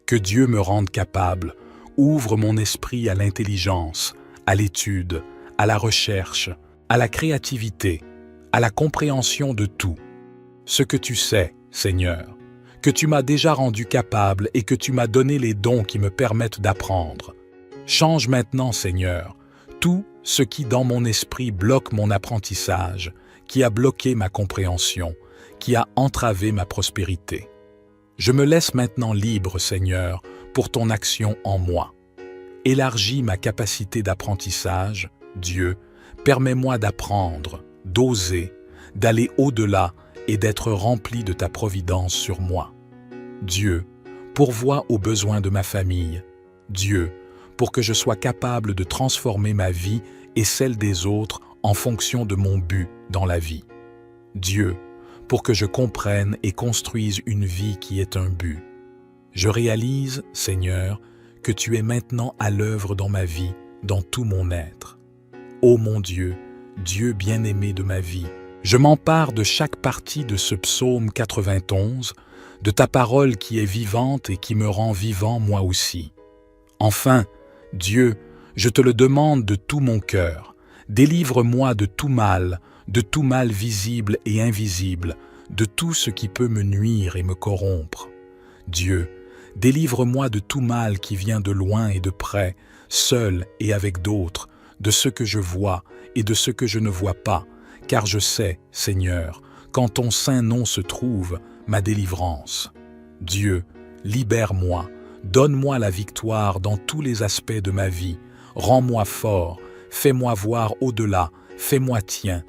Que Dieu me rende capable, ouvre mon esprit à l'intelligence, à l'étude, à la recherche, à la créativité, à la compréhension de tout. Ce que tu sais, Seigneur, que tu m'as déjà rendu capable et que tu m'as donné les dons qui me permettent d'apprendre. Change maintenant, Seigneur, tout ce qui dans mon esprit bloque mon apprentissage, qui a bloqué ma compréhension, qui a entravé ma prospérité. Je me laisse maintenant libre, Seigneur, pour ton action en moi. Élargis ma capacité d'apprentissage, Dieu, permets-moi d'apprendre, d'oser, d'aller au-delà et d'être rempli de ta providence sur moi. Dieu, pourvois aux besoins de ma famille. Dieu, pour que je sois capable de transformer ma vie et celle des autres en fonction de mon but dans la vie. Dieu, pour que je comprenne et construise une vie qui est un but. Je réalise, Seigneur, que tu es maintenant à l'œuvre dans ma vie, dans tout mon être. Ô mon Dieu, Dieu bien-aimé de ma vie, je m'empare de chaque partie de ce psaume 91, de ta parole qui est vivante et qui me rend vivant moi aussi. Enfin, Dieu, je te le demande de tout mon cœur, délivre-moi de tout mal visible et invisible, de tout ce qui peut me nuire et me corrompre. Dieu, Délivre-moi de tout mal qui vient de loin et de près, seul et avec d'autres, de ce que je vois et de ce que je ne vois pas, car je sais, Seigneur, qu'en ton saint nom se trouve ma délivrance. Dieu, libère-moi, donne-moi la victoire dans tous les aspects de ma vie, rends-moi fort, fais-moi voir au-delà, fais-moi tien,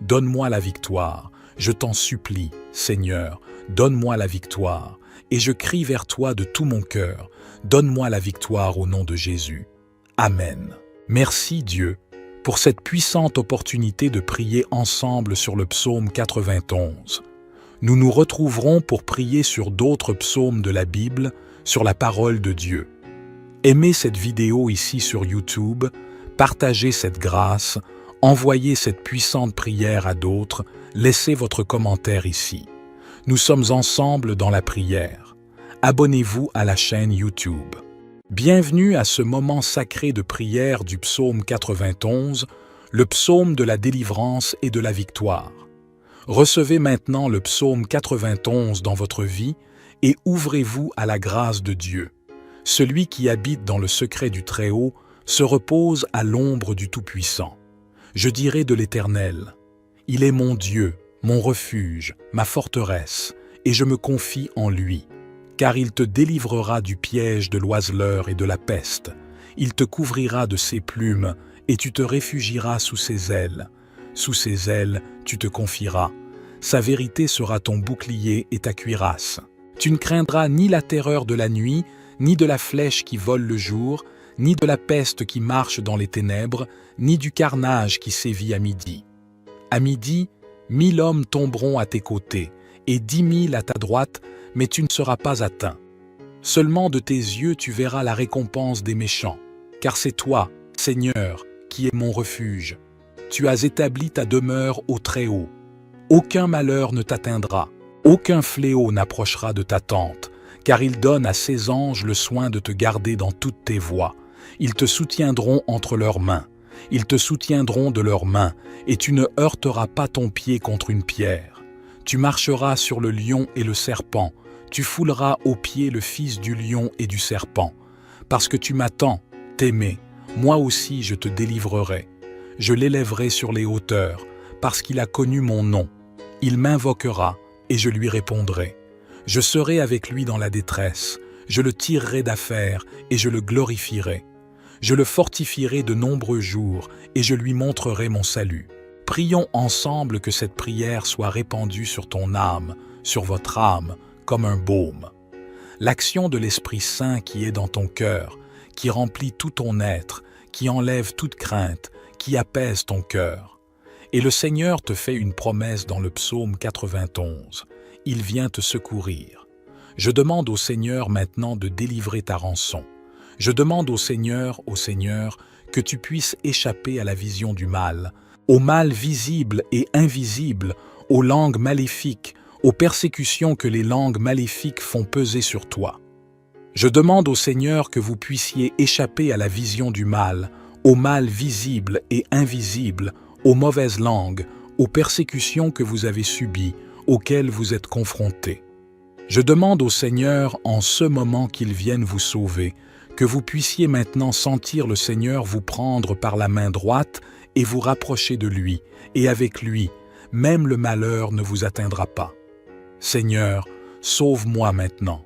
donne-moi la victoire. Je t'en supplie, Seigneur, donne-moi la victoire. Et je crie vers toi de tout mon cœur, donne-moi la victoire au nom de Jésus. Amen. Merci Dieu pour cette puissante opportunité de prier ensemble sur le psaume 91. Nous nous retrouverons pour prier sur d'autres psaumes de la Bible, sur la parole de Dieu. Aimez cette vidéo ici sur YouTube, partagez cette grâce, envoyez cette puissante prière à d'autres, laissez votre commentaire ici. Nous sommes ensemble dans la prière. Abonnez-vous à la chaîne YouTube. Bienvenue à ce moment sacré de prière du psaume 91, le psaume de la délivrance et de la victoire. Recevez maintenant le psaume 91 dans votre vie et ouvrez-vous à la grâce de Dieu. Celui qui habite dans le secret du Très-Haut se repose à l'ombre du Tout-Puissant. Je dirai de l'Éternel, « Il est mon Dieu, mon refuge, ma forteresse, et je me confie en lui. Car il te délivrera du piège de l'oiseleur et de la peste. Il te couvrira de ses plumes, et tu te réfugieras sous ses ailes. Sous ses ailes, tu te confieras. Sa vérité sera ton bouclier et ta cuirasse. Tu ne craindras ni la terreur de la nuit, ni de la flèche qui vole le jour, ni de la peste qui marche dans les ténèbres, ni du carnage qui sévit à midi. À midi, 1000 hommes tomberont à tes côtés, et 10 000 à ta droite, mais tu ne seras pas atteint. Seulement de tes yeux tu verras la récompense des méchants, car c'est toi, Seigneur, qui es mon refuge. Tu as établi ta demeure au Très-Haut. Aucun malheur ne t'atteindra, aucun fléau n'approchera de ta tente, car il donne à ses anges le soin de te garder dans toutes tes voies. Ils te soutiendront entre leurs mains. Ils te soutiendront de leurs mains, et tu ne heurteras pas ton pied contre une pierre. Tu marcheras sur le lion et le serpent, tu fouleras aux pieds le fils du lion et du serpent. Parce que tu m'attends, t'aimer, moi aussi je te délivrerai. Je l'élèverai sur les hauteurs, parce qu'il a connu mon nom. Il m'invoquera, et je lui répondrai. Je serai avec lui dans la détresse, je le tirerai d'affaire, et je le glorifierai. Je le fortifierai de nombreux jours, et je lui montrerai mon salut. Prions ensemble que cette prière soit répandue sur ton âme, sur votre âme, comme un baume. L'action de l'Esprit Saint qui est dans ton cœur, qui remplit tout ton être, qui enlève toute crainte, qui apaise ton cœur. Et le Seigneur te fait une promesse dans le psaume 91. Il vient te secourir. Je demande au Seigneur maintenant de délivrer ta rançon. Je demande au Seigneur, que tu puisses échapper à la vision du mal, au mal visible et invisible, aux langues maléfiques, aux persécutions que les langues maléfiques font peser sur toi. Je demande au Seigneur que vous puissiez échapper à la vision du mal, au mal visible et invisible, aux mauvaises langues, aux persécutions que vous avez subies, auxquelles vous êtes confrontés. Je demande au Seigneur en ce moment qu'il vienne vous sauver, que vous puissiez maintenant sentir le Seigneur vous prendre par la main droite et vous rapprocher de lui, et avec lui, même le malheur ne vous atteindra pas. Seigneur, sauve-moi maintenant.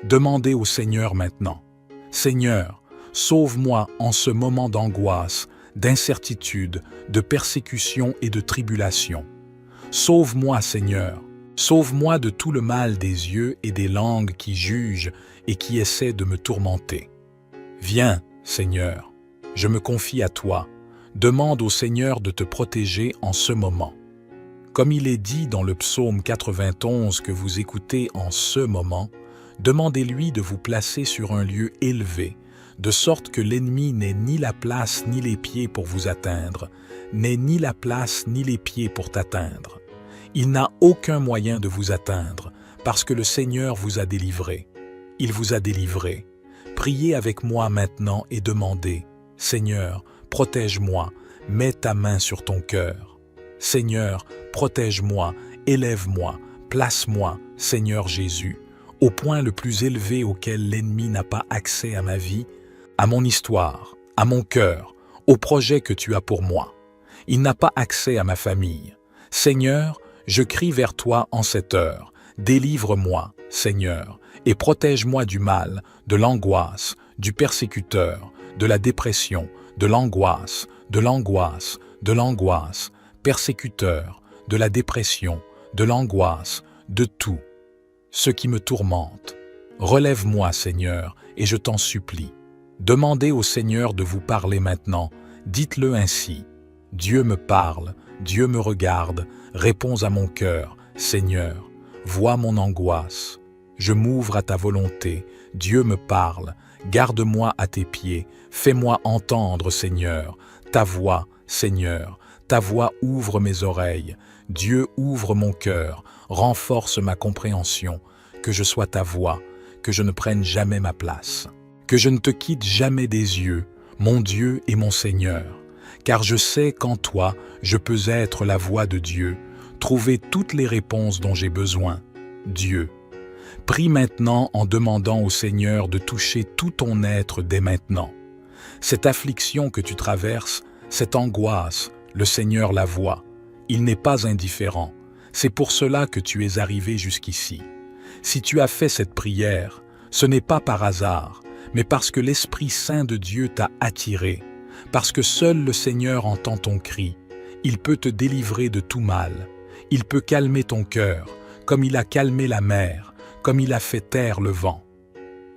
Demandez au Seigneur maintenant. Seigneur, sauve-moi en ce moment d'angoisse, d'incertitude, de persécution et de tribulation. Sauve-moi, Seigneur. Sauve-moi de tout le mal des yeux et des langues qui jugent et qui essaient de me tourmenter. Viens, Seigneur, je me confie à toi. Demande au Seigneur de te protéger en ce moment. Comme il est dit dans le psaume 91 que vous écoutez en ce moment, demandez-lui de vous placer sur un lieu élevé, de sorte que l'ennemi n'ait ni la place ni les pieds pour vous atteindre, n'ait ni la place ni les pieds pour t'atteindre. Il n'a aucun moyen de vous atteindre, parce que le Seigneur vous a délivré. Il vous a délivré. Priez avec moi maintenant et demandez, « Seigneur, protège-moi, mets ta main sur ton cœur. Seigneur, protège-moi, élève-moi, place-moi, Seigneur Jésus. au point le plus élevé auquel l'ennemi n'a pas accès à ma vie, à mon histoire, à mon cœur, au projet que tu as pour moi. Il n'a pas accès à ma famille. Seigneur, je crie vers toi en cette heure. Délivre-moi, Seigneur, et protège-moi du mal, de l'angoisse, du persécuteur, de la dépression, de l'angoisse, de l'angoisse, de l'angoisse, persécuteur, de la dépression, de l'angoisse, de tout. Ce qui me tourmente. Relève-moi, Seigneur, et je t'en supplie. Demandez au Seigneur de vous parler maintenant. Dites-le ainsi. Dieu me parle, Dieu me regarde, réponds à mon cœur. Seigneur, vois mon angoisse. Je m'ouvre à ta volonté. Dieu me parle. Garde-moi à tes pieds. Fais-moi entendre, Seigneur, ta voix, Seigneur. Ta voix ouvre mes oreilles. Dieu ouvre mon cœur. Renforce ma compréhension. Que je sois ta voix, que je ne prenne jamais ma place. Que je ne te quitte jamais des yeux, mon Dieu et mon Seigneur. Car je sais qu'en toi, je peux être la voix de Dieu, trouver toutes les réponses dont j'ai besoin. Dieu. Prie maintenant en demandant au Seigneur de toucher tout ton être dès maintenant. Cette affliction que tu traverses, cette angoisse, le Seigneur la voit. Il n'est pas indifférent. C'est pour cela que tu es arrivé jusqu'ici. Si tu as fait cette prière, ce n'est pas par hasard, mais parce que l'Esprit Saint de Dieu t'a attiré, parce que seul le Seigneur entend ton cri. Il peut te délivrer de tout mal. Il peut calmer ton cœur, comme il a calmé la mer, comme il a fait taire le vent.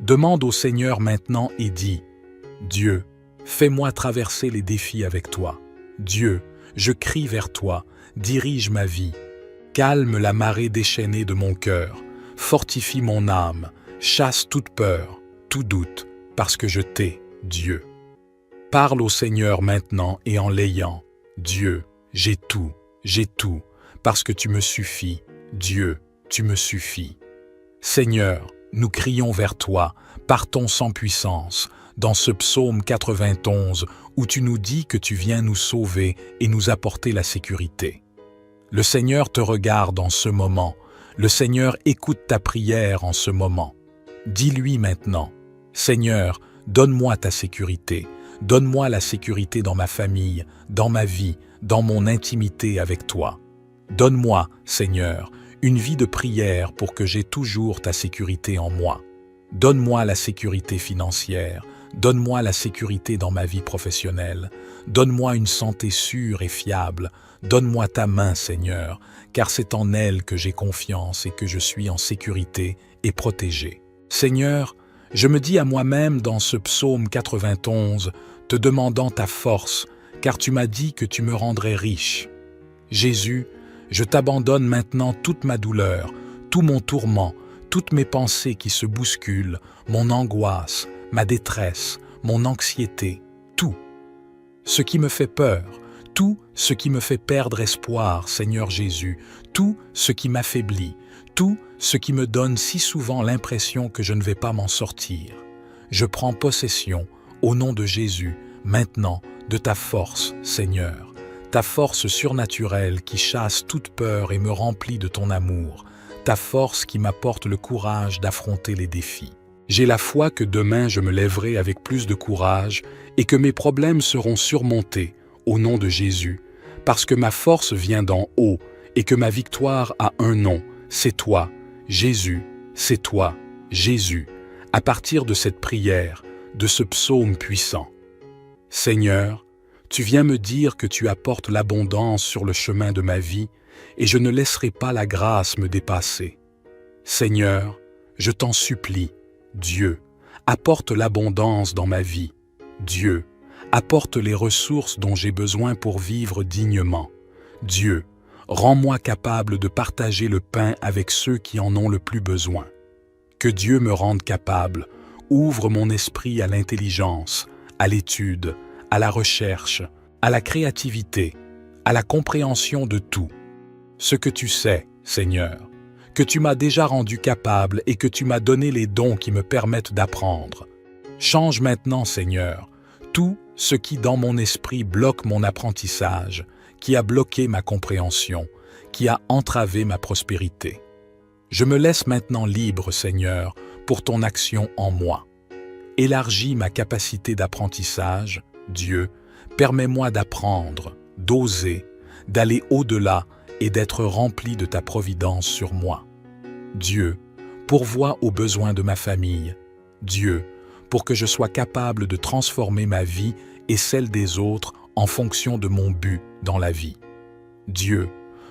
Demande au Seigneur maintenant et dis, « Dieu, fais-moi traverser les défis avec toi. Dieu, je crie vers toi, dirige ma vie. Calme la marée déchaînée de mon cœur, fortifie mon âme, chasse toute peur, tout doute, parce que je t'ai, Dieu. » Parle au Seigneur maintenant et en l'ayant. Dieu, j'ai tout, parce que tu me suffis. Dieu, tu me suffis. Seigneur, nous crions vers toi, partons sans puissance, dans ce psaume 91 où tu nous dis que tu viens nous sauver et nous apporter la sécurité. Le Seigneur te regarde en ce moment, le Seigneur écoute ta prière en ce moment. Dis-lui maintenant, Seigneur, donne-moi ta sécurité, donne-moi la sécurité dans ma famille, dans ma vie, dans mon intimité avec toi. Donne-moi, Seigneur, une vie de prière pour que j'aie toujours ta sécurité en moi. Donne-moi la sécurité financière, donne-moi la sécurité dans ma vie professionnelle, donne-moi une santé sûre et fiable, donne-moi ta main, Seigneur, car c'est en elle que j'ai confiance et que je suis en sécurité et protégé. Seigneur, je me dis à moi-même dans ce psaume 91, te demandant ta force, car tu m'as dit que tu me rendrais riche. Jésus, je t'abandonne maintenant toute ma douleur, tout mon tourment, toutes mes pensées qui se bousculent, mon angoisse, ma détresse, mon anxiété, tout. Ce qui me fait peur, tout ce qui me fait perdre espoir, Seigneur Jésus, tout ce qui m'affaiblit, tout ce qui me donne si souvent l'impression que je ne vais pas m'en sortir. Je prends possession, au nom de Jésus, maintenant, de ta force, Seigneur, ta force surnaturelle qui chasse toute peur et me remplit de ton amour, ta force qui m'apporte le courage d'affronter les défis. J'ai la foi que demain je me lèverai avec plus de courage et que mes problèmes seront surmontés, au nom de Jésus, parce que ma force vient d'en haut et que ma victoire a un nom, c'est toi, Jésus, c'est toi, Jésus, à partir de cette prière, de ce psaume puissant. Seigneur, tu viens me dire que tu apportes l'abondance sur le chemin de ma vie et je ne laisserai pas la grâce me dépasser. Seigneur, je t'en supplie, Dieu, apporte l'abondance dans ma vie. Dieu, apporte les ressources dont j'ai besoin pour vivre dignement. Dieu, rends-moi capable de partager le pain avec ceux qui en ont le plus besoin. Que Dieu me rende capable, ouvre mon esprit à l'intelligence, à l'étude, à la recherche, à la créativité, à la compréhension de tout. Ce que tu sais, Seigneur, que tu m'as déjà rendu capable et que tu m'as donné les dons qui me permettent d'apprendre. Change maintenant, Seigneur, tout ce qui dans mon esprit bloque mon apprentissage, qui a bloqué ma compréhension, qui a entravé ma prospérité. Je me laisse maintenant libre, Seigneur, pour ton action en moi. Élargis ma capacité d'apprentissage, Dieu, permets-moi d'apprendre, d'oser, d'aller au-delà et d'être rempli de ta providence sur moi. Dieu, pourvois aux besoins de ma famille. Dieu, pour que je sois capable de transformer ma vie et celle des autres en fonction de mon but dans la vie. Dieu,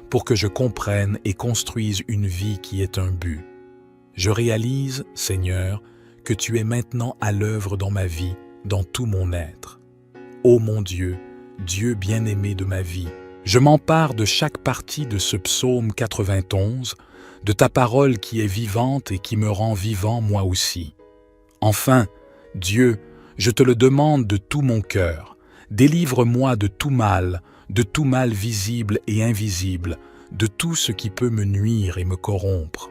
pour que je comprenne et construise une vie qui est un but. Je réalise, Seigneur, que tu es maintenant à l'œuvre dans ma vie, dans tout mon être. Ô mon Dieu, Dieu bien-aimé de ma vie, je m'empare de chaque partie de ce psaume 91, de ta parole qui est vivante et qui me rend vivant moi aussi. Enfin, Dieu, je te le demande de tout mon cœur, délivre-moi de tout mal visible et invisible, de tout ce qui peut me nuire et me corrompre.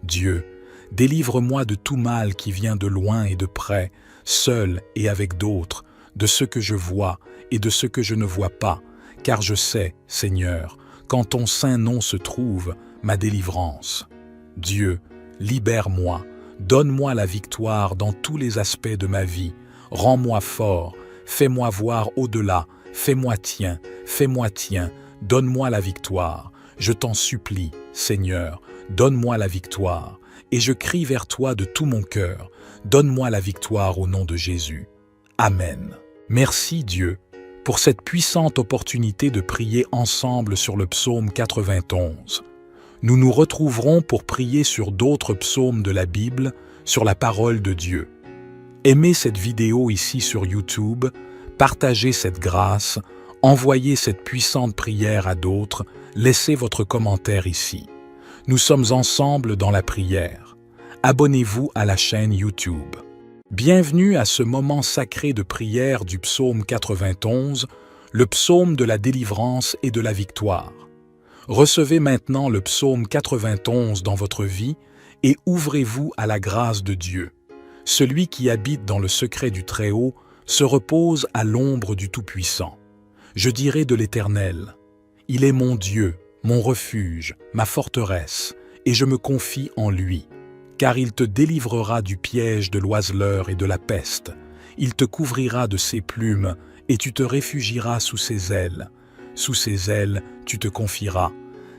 Dieu, délivre-moi de tout mal qui vient de loin et de près, seul et avec d'autres, de ce que je vois et de ce que je ne vois pas, car je sais, Seigneur, qu'en ton saint nom se trouve ma délivrance. Dieu, libère-moi, donne-moi la victoire dans tous les aspects de ma vie, rends-moi fort, fais-moi voir au-delà, fais-moi tien, donne-moi la victoire. Je t'en supplie, Seigneur, donne-moi la victoire. Et je crie vers toi de tout mon cœur, donne-moi la victoire au nom de Jésus. Amen. Merci Dieu pour cette puissante opportunité de prier ensemble sur le psaume 91. Nous nous retrouverons pour prier sur d'autres psaumes de la Bible, sur la parole de Dieu. Aimez cette vidéo ici sur YouTube, partagez cette grâce, envoyez cette puissante prière à d'autres, laissez votre commentaire ici. Nous sommes ensemble dans la prière. Abonnez-vous à la chaîne YouTube. Bienvenue à ce moment sacré de prière du psaume 91, le psaume de la délivrance et de la victoire. Recevez maintenant le psaume 91 dans votre vie et ouvrez-vous à la grâce de Dieu. Celui qui habite dans le secret du Très-Haut se repose à l'ombre du Tout-Puissant. Je dirai de l'Éternel, « Il est mon Dieu, mon refuge, ma forteresse, et je me confie en lui. Car il te délivrera du piège de l'oiseleur et de la peste. Il te couvrira de ses plumes, et tu te réfugieras sous ses ailes. Sous ses ailes, tu te confieras.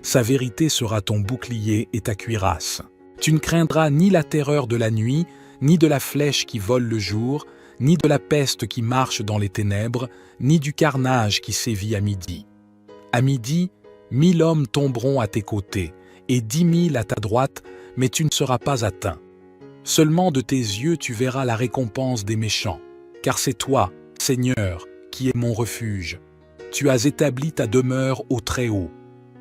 Sa vérité sera ton bouclier et ta cuirasse. Tu ne craindras ni la terreur de la nuit, ni de la flèche qui vole le jour, ni de la peste qui marche dans les ténèbres, ni du carnage qui sévit à midi. À midi, 1000 hommes tomberont à tes côtés, et 10 000 à ta droite, mais tu ne seras pas atteint. Seulement de tes yeux tu verras la récompense des méchants, car c'est toi, Seigneur, qui es mon refuge. Tu as établi ta demeure au Très-Haut.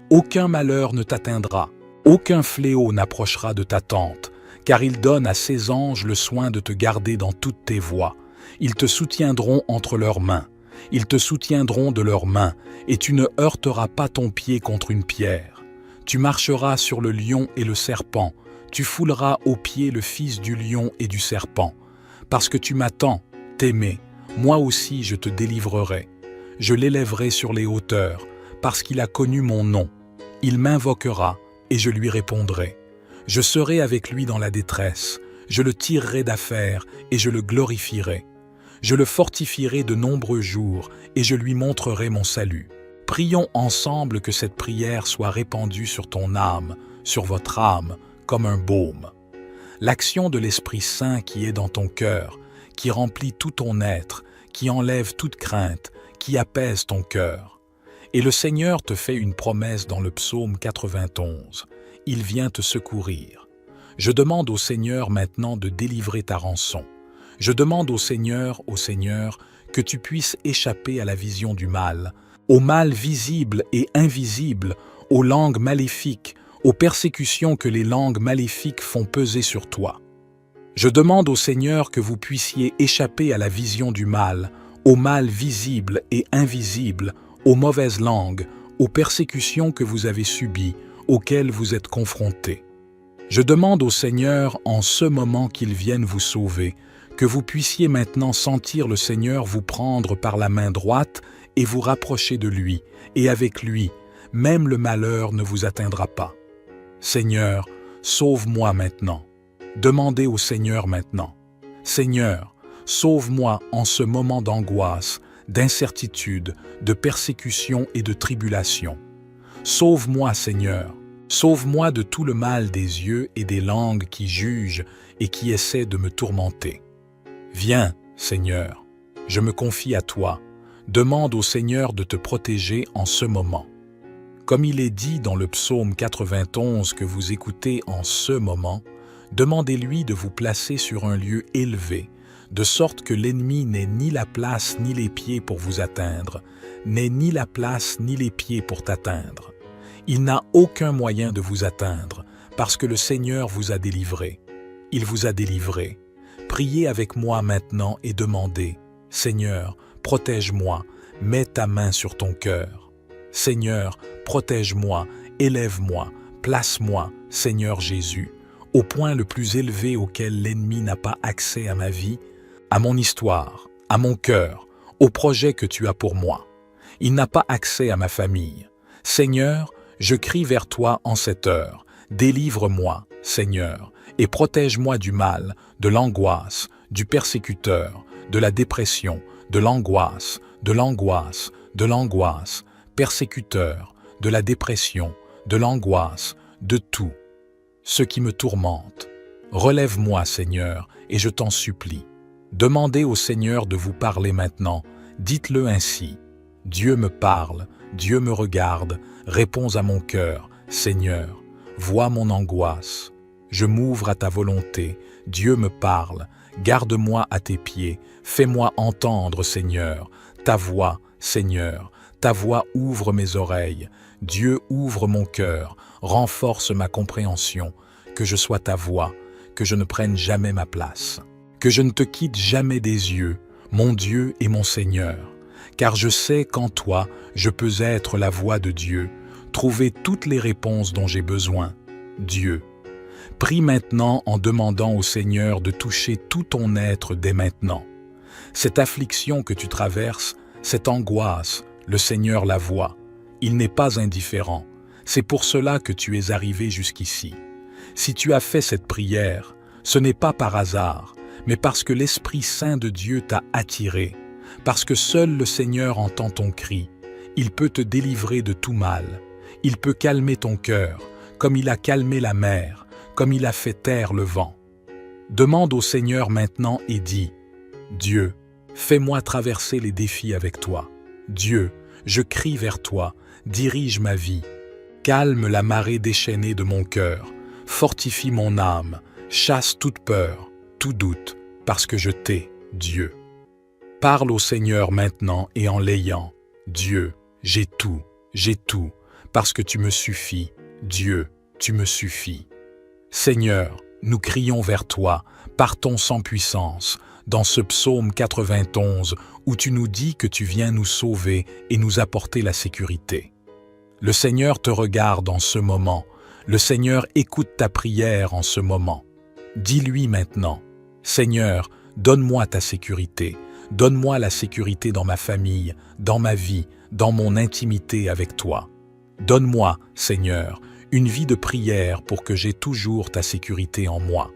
Aucun malheur ne t'atteindra, aucun fléau n'approchera de ta tente, car il donne à ses anges le soin de te garder dans toutes tes voies. Ils te soutiendront entre leurs mains. Ils te soutiendront de leurs mains, et tu ne heurteras pas ton pied contre une pierre. Tu marcheras sur le lion et le serpent, tu fouleras aux pieds le fils du lion et du serpent. Parce que tu m'attends, t'aimer, moi aussi je te délivrerai. Je l'élèverai sur les hauteurs, parce qu'il a connu mon nom. Il m'invoquera, et je lui répondrai. Je serai avec lui dans la détresse, je le tirerai d'affaire, et je le glorifierai. Je le fortifierai de nombreux jours, et je lui montrerai mon salut. Prions ensemble que cette prière soit répandue sur ton âme, sur votre âme, comme un baume. L'action de l'Esprit Saint qui est dans ton cœur, qui remplit tout ton être, qui enlève toute crainte, qui apaise ton cœur. Et le Seigneur te fait une promesse dans le psaume 91. Il vient te secourir. Je demande au Seigneur maintenant de délivrer ta rançon. Je demande au Seigneur, que tu puisses échapper à la vision du mal, au mal visible et invisible, aux langues maléfiques, aux persécutions que les langues maléfiques font peser sur toi. Je demande au Seigneur que vous puissiez échapper à la vision du mal, au mal visible et invisible, aux mauvaises langues, aux persécutions que vous avez subies, auxquelles vous êtes confrontés. Je demande au Seigneur, en ce moment qu'il vienne vous sauver, que vous puissiez maintenant sentir le Seigneur vous prendre par la main droite et vous rapprocher de lui, et avec lui, même le malheur ne vous atteindra pas. Seigneur, sauve-moi maintenant. Demandez au Seigneur maintenant. Seigneur, sauve-moi en ce moment d'angoisse, d'incertitude, de persécution et de tribulation. Sauve-moi, Seigneur. Sauve-moi de tout le mal des yeux et des langues qui jugent et qui essaient de me tourmenter. Viens, Seigneur, je me confie à toi. Demande au Seigneur de te protéger en ce moment. Comme il est dit dans le psaume 91 que vous écoutez en ce moment, demandez-lui de vous placer sur un lieu élevé, de sorte que l'ennemi n'ait ni la place ni les pieds pour vous atteindre, n'ait ni la place ni les pieds pour t'atteindre. Il n'a aucun moyen de vous atteindre, parce que le Seigneur vous a délivré. Il vous a délivré. Priez avec moi maintenant et demandez, « Seigneur, protège-moi, mets ta main sur ton cœur. Seigneur, protège-moi, élève-moi, place-moi, Seigneur Jésus, au point le plus élevé auquel l'ennemi n'a pas accès à ma vie, à mon histoire, à mon cœur, au projet que tu as pour moi. Il n'a pas accès à ma famille. Seigneur, je crie vers toi en cette heure. Délivre-moi, Seigneur, et protège-moi du mal, de l'angoisse, du persécuteur, de la dépression, de l'angoisse, de l'angoisse, de l'angoisse, persécuteur, de la dépression, de l'angoisse, de tout. Ce qui me tourmente. Relève-moi, Seigneur, et je t'en supplie. Demandez au Seigneur de vous parler maintenant. Dites-le ainsi. Dieu me parle, Dieu me regarde, réponds à mon cœur, Seigneur, vois mon angoisse. Je m'ouvre à ta volonté, Dieu me parle, garde-moi à tes pieds, fais-moi entendre, Seigneur, ta voix, Seigneur, ta voix ouvre mes oreilles, Dieu ouvre mon cœur, renforce ma compréhension, que je sois ta voix, que je ne prenne jamais ma place, que je ne te quitte jamais des yeux, mon Dieu et mon Seigneur, car je sais qu'en toi, je peux être la voix de Dieu, trouver toutes les réponses dont j'ai besoin. Dieu, prie maintenant en demandant au Seigneur de toucher tout ton être dès maintenant. Cette affliction que tu traverses, cette angoisse, le Seigneur la voit. Il n'est pas indifférent. C'est pour cela que tu es arrivé jusqu'ici. Si tu as fait cette prière, ce n'est pas par hasard, mais parce que l'Esprit Saint de Dieu t'a attiré, parce que seul le Seigneur entend ton cri. Il peut te délivrer de tout mal. Il peut calmer ton cœur, comme il a calmé la mer, comme il a fait taire le vent. Demande au Seigneur maintenant et dis, « Dieu, fais-moi traverser les défis avec toi. Dieu, je crie vers toi, dirige ma vie. Calme la marée déchaînée de mon cœur, fortifie mon âme, chasse toute peur, tout doute, parce que je t'ai, Dieu. » Parle au Seigneur maintenant et en l'ayant. Dieu, j'ai tout, parce que tu me suffis. Dieu, tu me suffis. Seigneur, nous crions vers toi, partons sans puissance, dans ce psaume 91 où tu nous dis que tu viens nous sauver et nous apporter la sécurité. Le Seigneur te regarde en ce moment, le Seigneur écoute ta prière en ce moment. Dis-lui maintenant, Seigneur, donne-moi ta sécurité, donne-moi la sécurité dans ma famille, dans ma vie, dans mon intimité avec toi. Donne-moi, Seigneur, une vie de prière pour que j'aie toujours ta sécurité en moi.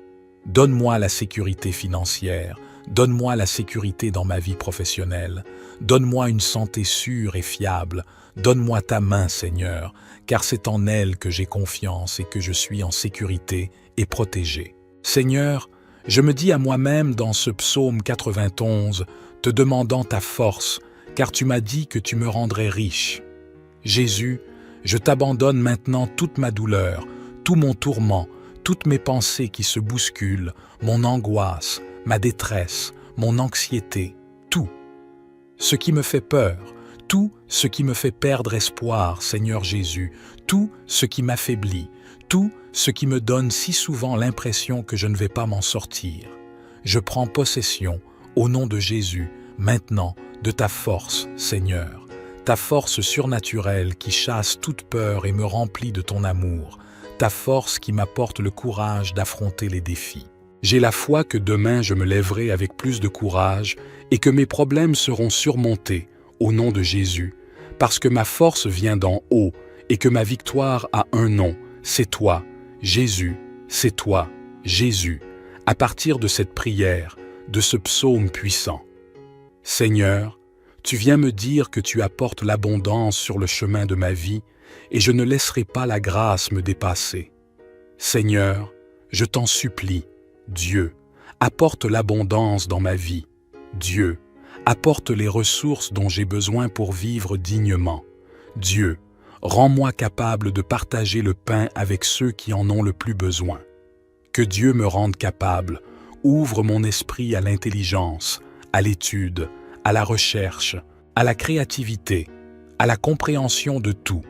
Donne-moi la sécurité financière, donne-moi la sécurité dans ma vie professionnelle, donne-moi une santé sûre et fiable, donne-moi ta main, Seigneur, car c'est en elle que j'ai confiance et que je suis en sécurité et protégé. Seigneur, je me dis à moi-même dans ce psaume 91, te demandant ta force, car tu m'as dit que tu me rendrais riche. Jésus, je t'abandonne maintenant toute ma douleur, tout mon tourment, toutes mes pensées qui se bousculent, mon angoisse, ma détresse, mon anxiété, tout. Ce qui me fait peur, tout ce qui me fait perdre espoir, Seigneur Jésus, tout ce qui m'affaiblit, tout ce qui me donne si souvent l'impression que je ne vais pas m'en sortir. Je prends possession, au nom de Jésus, maintenant, de ta force, Seigneur, ta force surnaturelle qui chasse toute peur et me remplit de ton amour, ta force qui m'apporte le courage d'affronter les défis. J'ai la foi que demain je me lèverai avec plus de courage et que mes problèmes seront surmontés, au nom de Jésus, parce que ma force vient d'en haut et que ma victoire a un nom, c'est toi, Jésus, C'est toi, Jésus, à partir de cette prière, de ce psaume puissant. Seigneur, tu viens me dire que tu apportes l'abondance sur le chemin de ma vie et je ne laisserai pas la grâce me dépasser. Seigneur, je t'en supplie, Dieu, apporte l'abondance dans ma vie. Dieu, apporte les ressources dont j'ai besoin pour vivre dignement. Dieu, rends-moi capable de partager le pain avec ceux qui en ont le plus besoin. Que Dieu me rende capable, ouvre mon esprit à l'intelligence, à l'étude, à la recherche, à la créativité, à la compréhension de tout.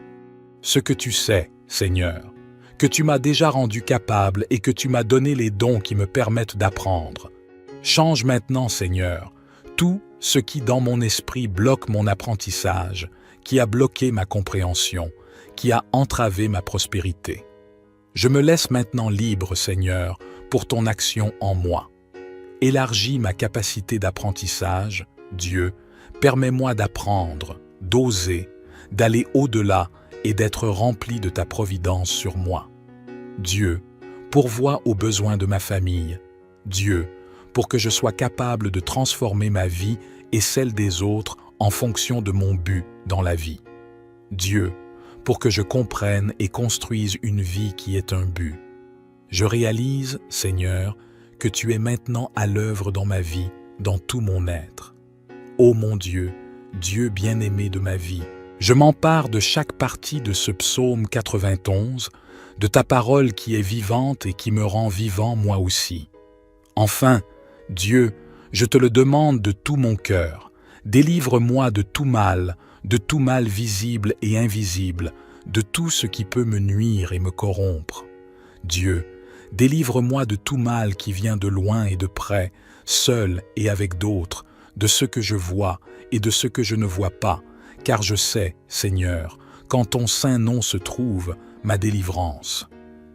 Ce que tu sais, Seigneur, que tu m'as déjà rendu capable et que tu m'as donné les dons qui me permettent d'apprendre. Change maintenant, Seigneur, tout ce qui dans mon esprit bloque mon apprentissage, qui a bloqué ma compréhension, qui a entravé ma prospérité. Je me laisse maintenant libre, Seigneur, pour ton action en moi. Élargis ma capacité d'apprentissage, Dieu, permets-moi d'apprendre, d'oser, d'aller au-delà et d'être rempli de ta providence sur moi. Dieu, pourvois aux besoins de ma famille. Dieu, pour que je sois capable de transformer ma vie et celle des autres en fonction de mon but dans la vie. Dieu, pour que je comprenne et construise une vie qui est un but. Je réalise, Seigneur, que tu es maintenant à l'œuvre dans ma vie, dans tout mon être. Ô mon Dieu, Dieu bien-aimé de ma vie, je m'empare de chaque partie de ce psaume 91, de ta parole qui est vivante et qui me rend vivant moi aussi. Enfin, Dieu, je te le demande de tout mon cœur, délivre-moi de tout mal visible et invisible, de tout ce qui peut me nuire et me corrompre. Dieu, délivre-moi de tout mal qui vient de loin et de près, seul et avec d'autres, de ce que je vois et de ce que je ne vois pas, car je sais, Seigneur, qu'en ton saint nom se trouve ma délivrance.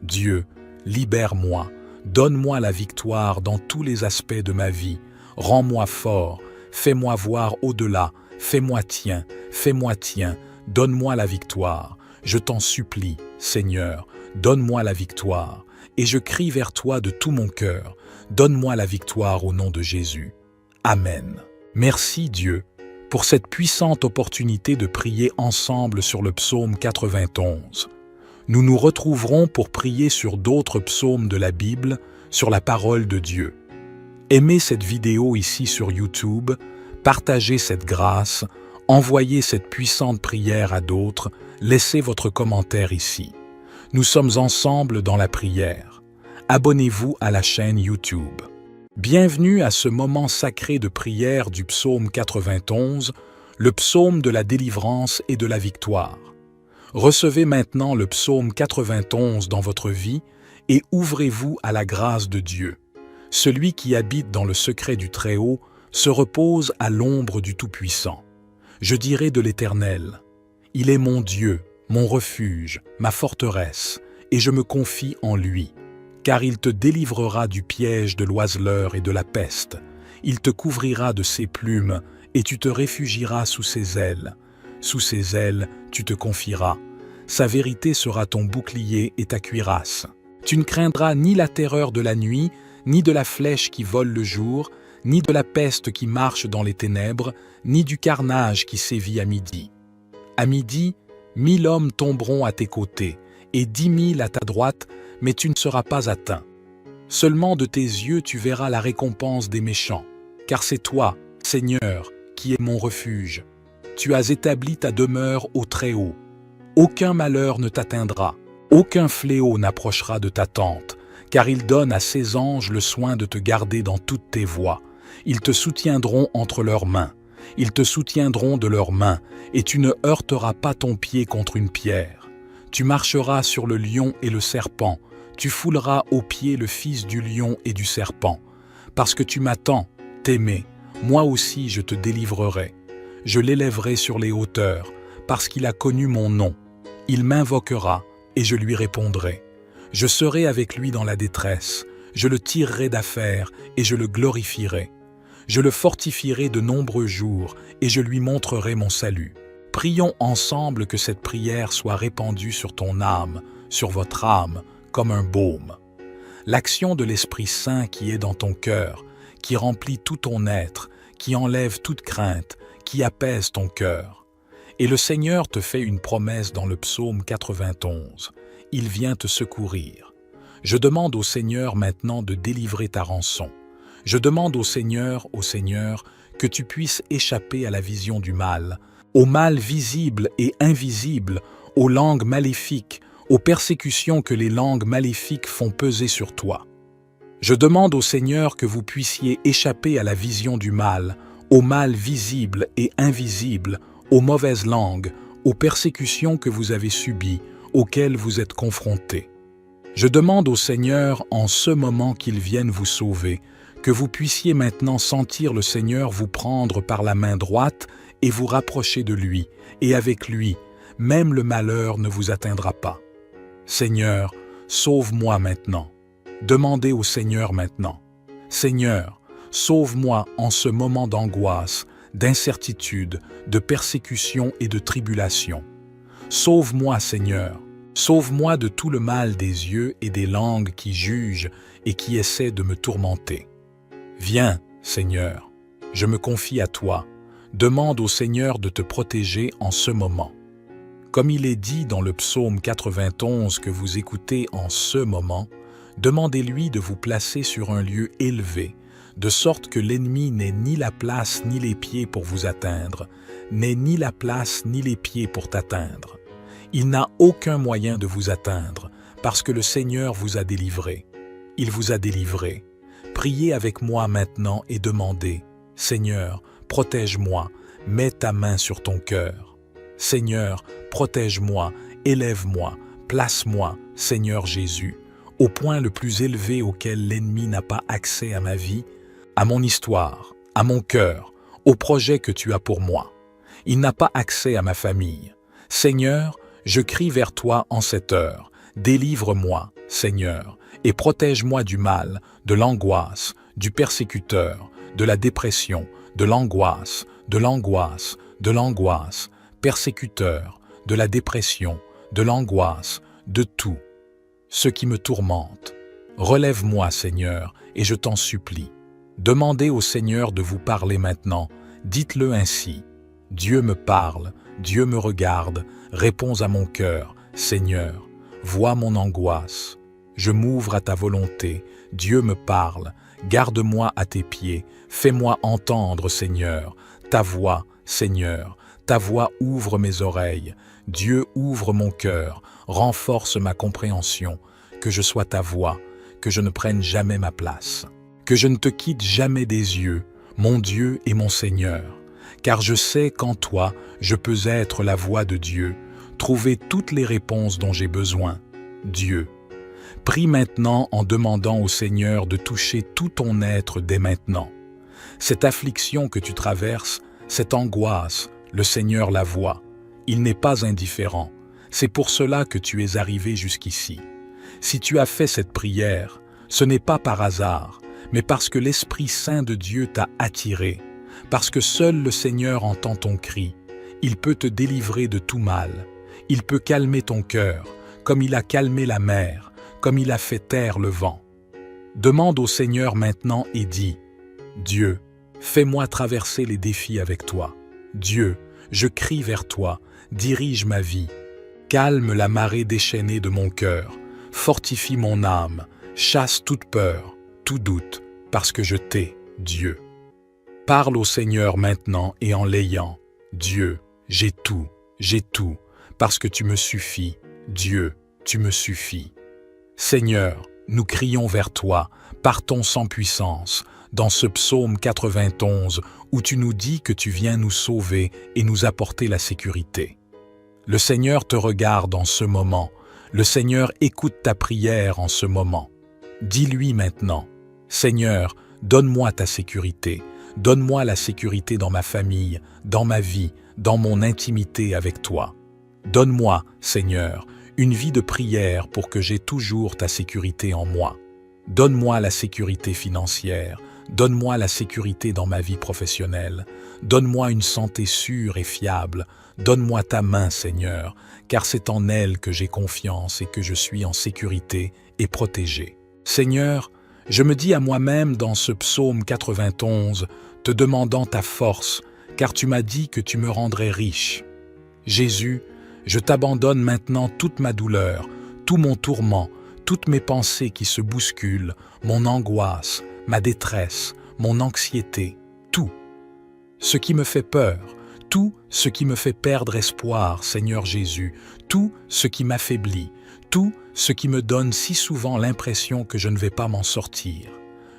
Dieu, libère-moi, donne-moi la victoire dans tous les aspects de ma vie, rends-moi fort, fais-moi voir au-delà, fais-moi tien, donne-moi la victoire. Je t'en supplie, Seigneur, donne-moi la victoire, et je crie vers toi de tout mon cœur, donne-moi la victoire au nom de Jésus. Amen. Merci Dieu pour cette puissante opportunité de prier ensemble sur le psaume 91. Nous nous retrouverons pour prier sur d'autres psaumes de la Bible, sur la parole de Dieu. Aimez cette vidéo ici sur YouTube, partagez cette grâce, envoyez cette puissante prière à d'autres, laissez votre commentaire ici. Nous sommes ensemble dans la prière. Abonnez-vous à la chaîne YouTube. Bienvenue à ce moment sacré de prière du psaume 91, le psaume de la délivrance et de la victoire. Recevez maintenant le psaume 91 dans votre vie et ouvrez-vous à la grâce de Dieu. Celui qui habite dans le secret du Très-Haut se repose à l'ombre du Tout-Puissant. Je dirai de l'Éternel, « Il est mon Dieu, mon refuge, ma forteresse, et je me confie en lui. Car il te délivrera du piège de l'oiseleur et de la peste. Il te couvrira de ses plumes, et tu te réfugieras sous ses ailes. Sous ses ailes, tu te confieras. Sa vérité sera ton bouclier et ta cuirasse. Tu ne craindras ni la terreur de la nuit, ni de la flèche qui vole le jour, ni de la peste qui marche dans les ténèbres, ni du carnage qui sévit à midi. À midi, 1000 hommes tomberont à tes côtés, et 10 000 à ta droite, mais tu ne seras pas atteint. Seulement de tes yeux tu verras la récompense des méchants, car c'est toi, Seigneur, qui es mon refuge. Tu as établi ta demeure au Très-Haut. Aucun malheur ne t'atteindra, aucun fléau n'approchera de ta tente, car il donne à ses anges le soin de te garder dans toutes tes voies. Ils te soutiendront entre leurs mains, ils te soutiendront de leurs mains, et tu ne heurteras pas ton pied contre une pierre. Tu marcheras sur le lion et le serpent, tu fouleras aux pieds le fils du lion et du serpent. Parce que tu m'attends, t'aimer, moi aussi je te délivrerai. Je l'élèverai sur les hauteurs, parce qu'il a connu mon nom. Il m'invoquera, et je lui répondrai. Je serai avec lui dans la détresse, je le tirerai d'affaire, et je le glorifierai. Je le fortifierai de nombreux jours, et je lui montrerai mon salut. Prions ensemble que cette prière soit répandue sur ton âme, sur votre âme, comme un baume. l'action de l'Esprit Saint qui est dans ton cœur, qui remplit tout ton être, qui enlève toute crainte, qui apaise ton cœur. Et le Seigneur te fait une promesse dans le psaume 91. Il vient te secourir. Je demande au Seigneur maintenant de délivrer ta rançon. Je demande au Seigneur, que tu puisses échapper à la vision du mal, au mal visible et invisible, aux langues maléfiques, aux persécutions que les langues maléfiques font peser sur toi. Je demande au Seigneur que vous puissiez échapper à la vision du mal, au mal visible et invisible, aux mauvaises langues, aux persécutions que vous avez subies, auxquelles vous êtes confrontés. Je demande au Seigneur en ce moment qu'il vienne vous sauver, que vous puissiez maintenant sentir le Seigneur vous prendre par la main droite et vous rapprocher de lui, et avec lui, même le malheur ne vous atteindra pas. Seigneur, sauve-moi maintenant. Demandez au Seigneur maintenant. Seigneur, sauve-moi en ce moment d'angoisse, d'incertitude, de persécution et de tribulation. Sauve-moi, Seigneur. Sauve-moi de tout le mal des yeux et des langues qui jugent et qui essaient de me tourmenter. Viens, Seigneur, je me confie à toi. Demande au Seigneur de te protéger en ce moment. Comme il est dit dans le psaume 91 que vous écoutez en ce moment, demandez-lui de vous placer sur un lieu élevé, de sorte que l'ennemi n'ait ni la place ni les pieds pour vous atteindre, n'ait ni la place ni les pieds pour t'atteindre. Il n'a aucun moyen de vous atteindre, parce que le Seigneur vous a délivré. Il vous a délivré. Priez avec moi maintenant et demandez, « Seigneur, protège-moi, mets ta main sur ton cœur. Seigneur, protège-moi, élève-moi, place-moi, Seigneur Jésus, au point le plus élevé auquel l'ennemi n'a pas accès à ma vie, à mon histoire, à mon cœur, au projet que tu as pour moi. Il n'a pas accès à ma famille. Seigneur, je crie vers toi en cette heure. Délivre-moi, Seigneur, et protège-moi du mal, de l'angoisse, du persécuteur, de la dépression, de l'angoisse, de l'angoisse, de l'angoisse, persécuteur, de la dépression, de l'angoisse, de tout. Ce qui me tourmente. Relève-moi, Seigneur, et je t'en supplie. Demandez au Seigneur de vous parler maintenant. Dites-le ainsi. Dieu me parle, Dieu me regarde, réponds à mon cœur. Seigneur, vois mon angoisse. Je m'ouvre à ta volonté. Dieu me parle. Garde-moi à tes pieds. Fais-moi entendre, Seigneur, ta voix, Seigneur. Ta voix ouvre mes oreilles. Dieu ouvre mon cœur. Renforce ma compréhension. Que je sois ta voix. Que je ne prenne jamais ma place. Que je ne te quitte jamais des yeux, mon Dieu et mon Seigneur. Car je sais qu'en toi, je peux être la voix de Dieu, trouver toutes les réponses dont j'ai besoin. Dieu. Prie maintenant en demandant au Seigneur de toucher tout ton être dès maintenant. Cette affliction que tu traverses, cette angoisse, le Seigneur la voit. Il n'est pas indifférent. C'est pour cela que tu es arrivé jusqu'ici. Si tu as fait cette prière, ce n'est pas par hasard, mais parce que l'Esprit Saint de Dieu t'a attiré, parce que seul le Seigneur entend ton cri. Il peut te délivrer de tout mal. Il peut calmer ton cœur, comme il a calmé la mer, comme il a fait taire le vent. Demande au Seigneur maintenant et dis, « Dieu, fais-moi traverser les défis avec toi. Dieu, je crie vers toi, dirige ma vie. Calme la marée déchaînée de mon cœur, fortifie mon âme, chasse toute peur, tout doute, parce que je t'ai, Dieu. » Parle au Seigneur maintenant et en l'ayant. Dieu, j'ai tout, parce que tu me suffis. Dieu, tu me suffis. Seigneur, nous crions vers toi, partons sans puissance, dans ce psaume 91 où tu nous dis que tu viens nous sauver et nous apporter la sécurité. Le Seigneur te regarde en ce moment, le Seigneur écoute ta prière en ce moment. Dis-lui maintenant, Seigneur, donne-moi ta sécurité, donne-moi la sécurité dans ma famille, dans ma vie, dans mon intimité avec toi. Donne-moi, Seigneur, une vie de prière pour que j'aie toujours ta sécurité en moi. Donne-moi la sécurité financière, donne-moi la sécurité dans ma vie professionnelle, donne-moi une santé sûre et fiable, donne-moi ta main, Seigneur, car c'est en elle que j'ai confiance et que je suis en sécurité et protégé. Seigneur, je me dis à moi-même dans ce psaume 91, te demandant ta force, car tu m'as dit que tu me rendrais riche. Jésus, je t'abandonne maintenant toute ma douleur, tout mon tourment, toutes mes pensées qui se bousculent, mon angoisse, ma détresse, mon anxiété, tout. Ce qui me fait peur, tout ce qui me fait perdre espoir, Seigneur Jésus, tout ce qui m'affaiblit, tout ce qui me donne si souvent l'impression que je ne vais pas m'en sortir.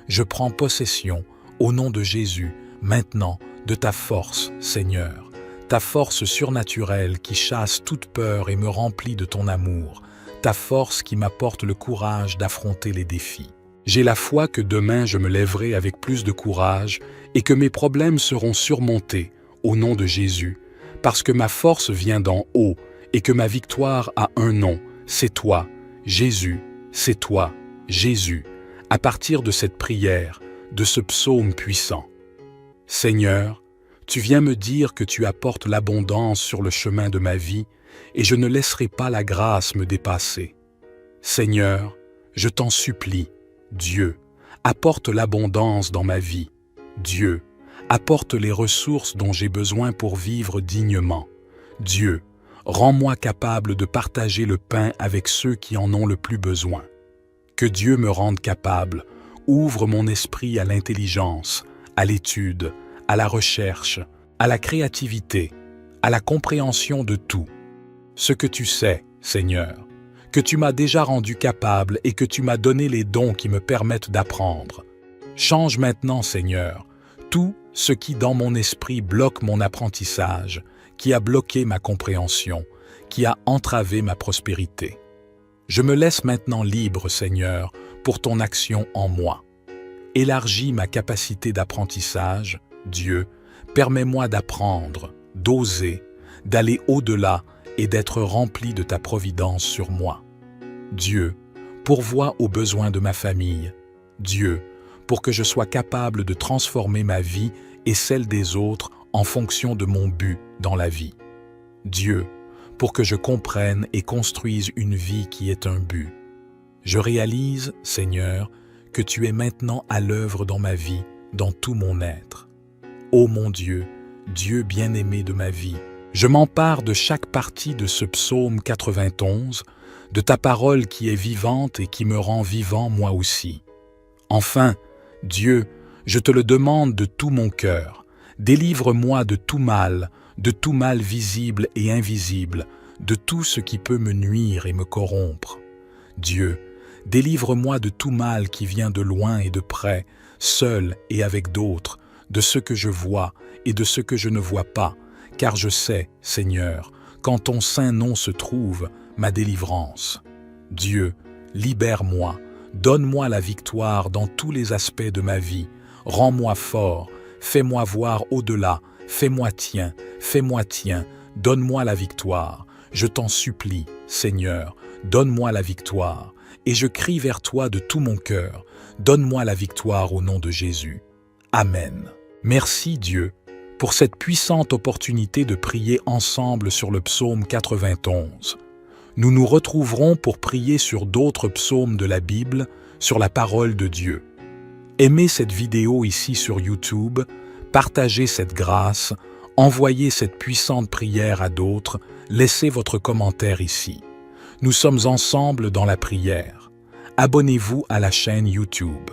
Je prends possession, au nom de Jésus, maintenant, de ta force, Seigneur, ta force surnaturelle qui chasse toute peur et me remplit de ton amour, ta force qui m'apporte le courage d'affronter les défis. J'ai la foi que demain je me lèverai avec plus de courage et que mes problèmes seront surmontés, au nom de Jésus, parce que ma force vient d'en haut et que ma victoire a un nom, c'est toi, Jésus, c'est toi, Jésus, à partir de cette prière, de ce psaume puissant. Seigneur, tu viens me dire que tu apportes l'abondance sur le chemin de ma vie et je ne laisserai pas la grâce me dépasser. Seigneur, je t'en supplie, Dieu, apporte l'abondance dans ma vie. Dieu, apporte les ressources dont j'ai besoin pour vivre dignement. Dieu, rends-moi capable de partager le pain avec ceux qui en ont le plus besoin. Que Dieu me rende capable, ouvre mon esprit à l'intelligence, à l'étude, à la recherche, à la créativité, à la compréhension de tout. Ce que tu sais, Seigneur, que tu m'as déjà rendu capable et que tu m'as donné les dons qui me permettent d'apprendre. Change maintenant, Seigneur, tout ce qui dans mon esprit bloque mon apprentissage, qui a bloqué ma compréhension, qui a entravé ma prospérité. Je me laisse maintenant libre, Seigneur, pour ton action en moi. Élargis ma capacité d'apprentissage, Dieu, permets-moi d'apprendre, d'oser, d'aller au-delà et d'être rempli de ta providence sur moi. Dieu, pourvois aux besoins de ma famille. Dieu, pour que je sois capable de transformer ma vie et celle des autres en fonction de mon but dans la vie. Dieu, pour que je comprenne et construise une vie qui est un but. Je réalise, Seigneur, que tu es maintenant à l'œuvre dans ma vie, dans tout mon être. Ô mon Dieu, Dieu bien-aimé de ma vie, je m'empare de chaque partie de ce psaume 91, de ta parole qui est vivante et qui me rend vivant moi aussi. Enfin, Dieu, je te le demande de tout mon cœur, délivre-moi de tout mal visible et invisible, de tout ce qui peut me nuire et me corrompre. Dieu, délivre-moi de tout mal qui vient de loin et de près, seul et avec d'autres, de ce que je vois et de ce que je ne vois pas, car je sais, Seigneur, qu'en ton saint nom se trouve ma délivrance. Dieu, libère-moi, donne-moi la victoire dans tous les aspects de ma vie, rends-moi fort, fais-moi voir au-delà, fais-moi tien, donne-moi la victoire. Je t'en supplie, Seigneur, donne-moi la victoire, et je crie vers toi de tout mon cœur, donne-moi la victoire au nom de Jésus. Amen. Merci Dieu pour cette puissante opportunité de prier ensemble sur le psaume 91. Nous nous retrouverons pour prier sur d'autres psaumes de la Bible, sur la parole de Dieu. Aimez cette vidéo ici sur YouTube, partagez cette grâce, envoyez cette puissante prière à d'autres, laissez votre commentaire ici. Nous sommes ensemble dans la prière. Abonnez-vous à la chaîne YouTube.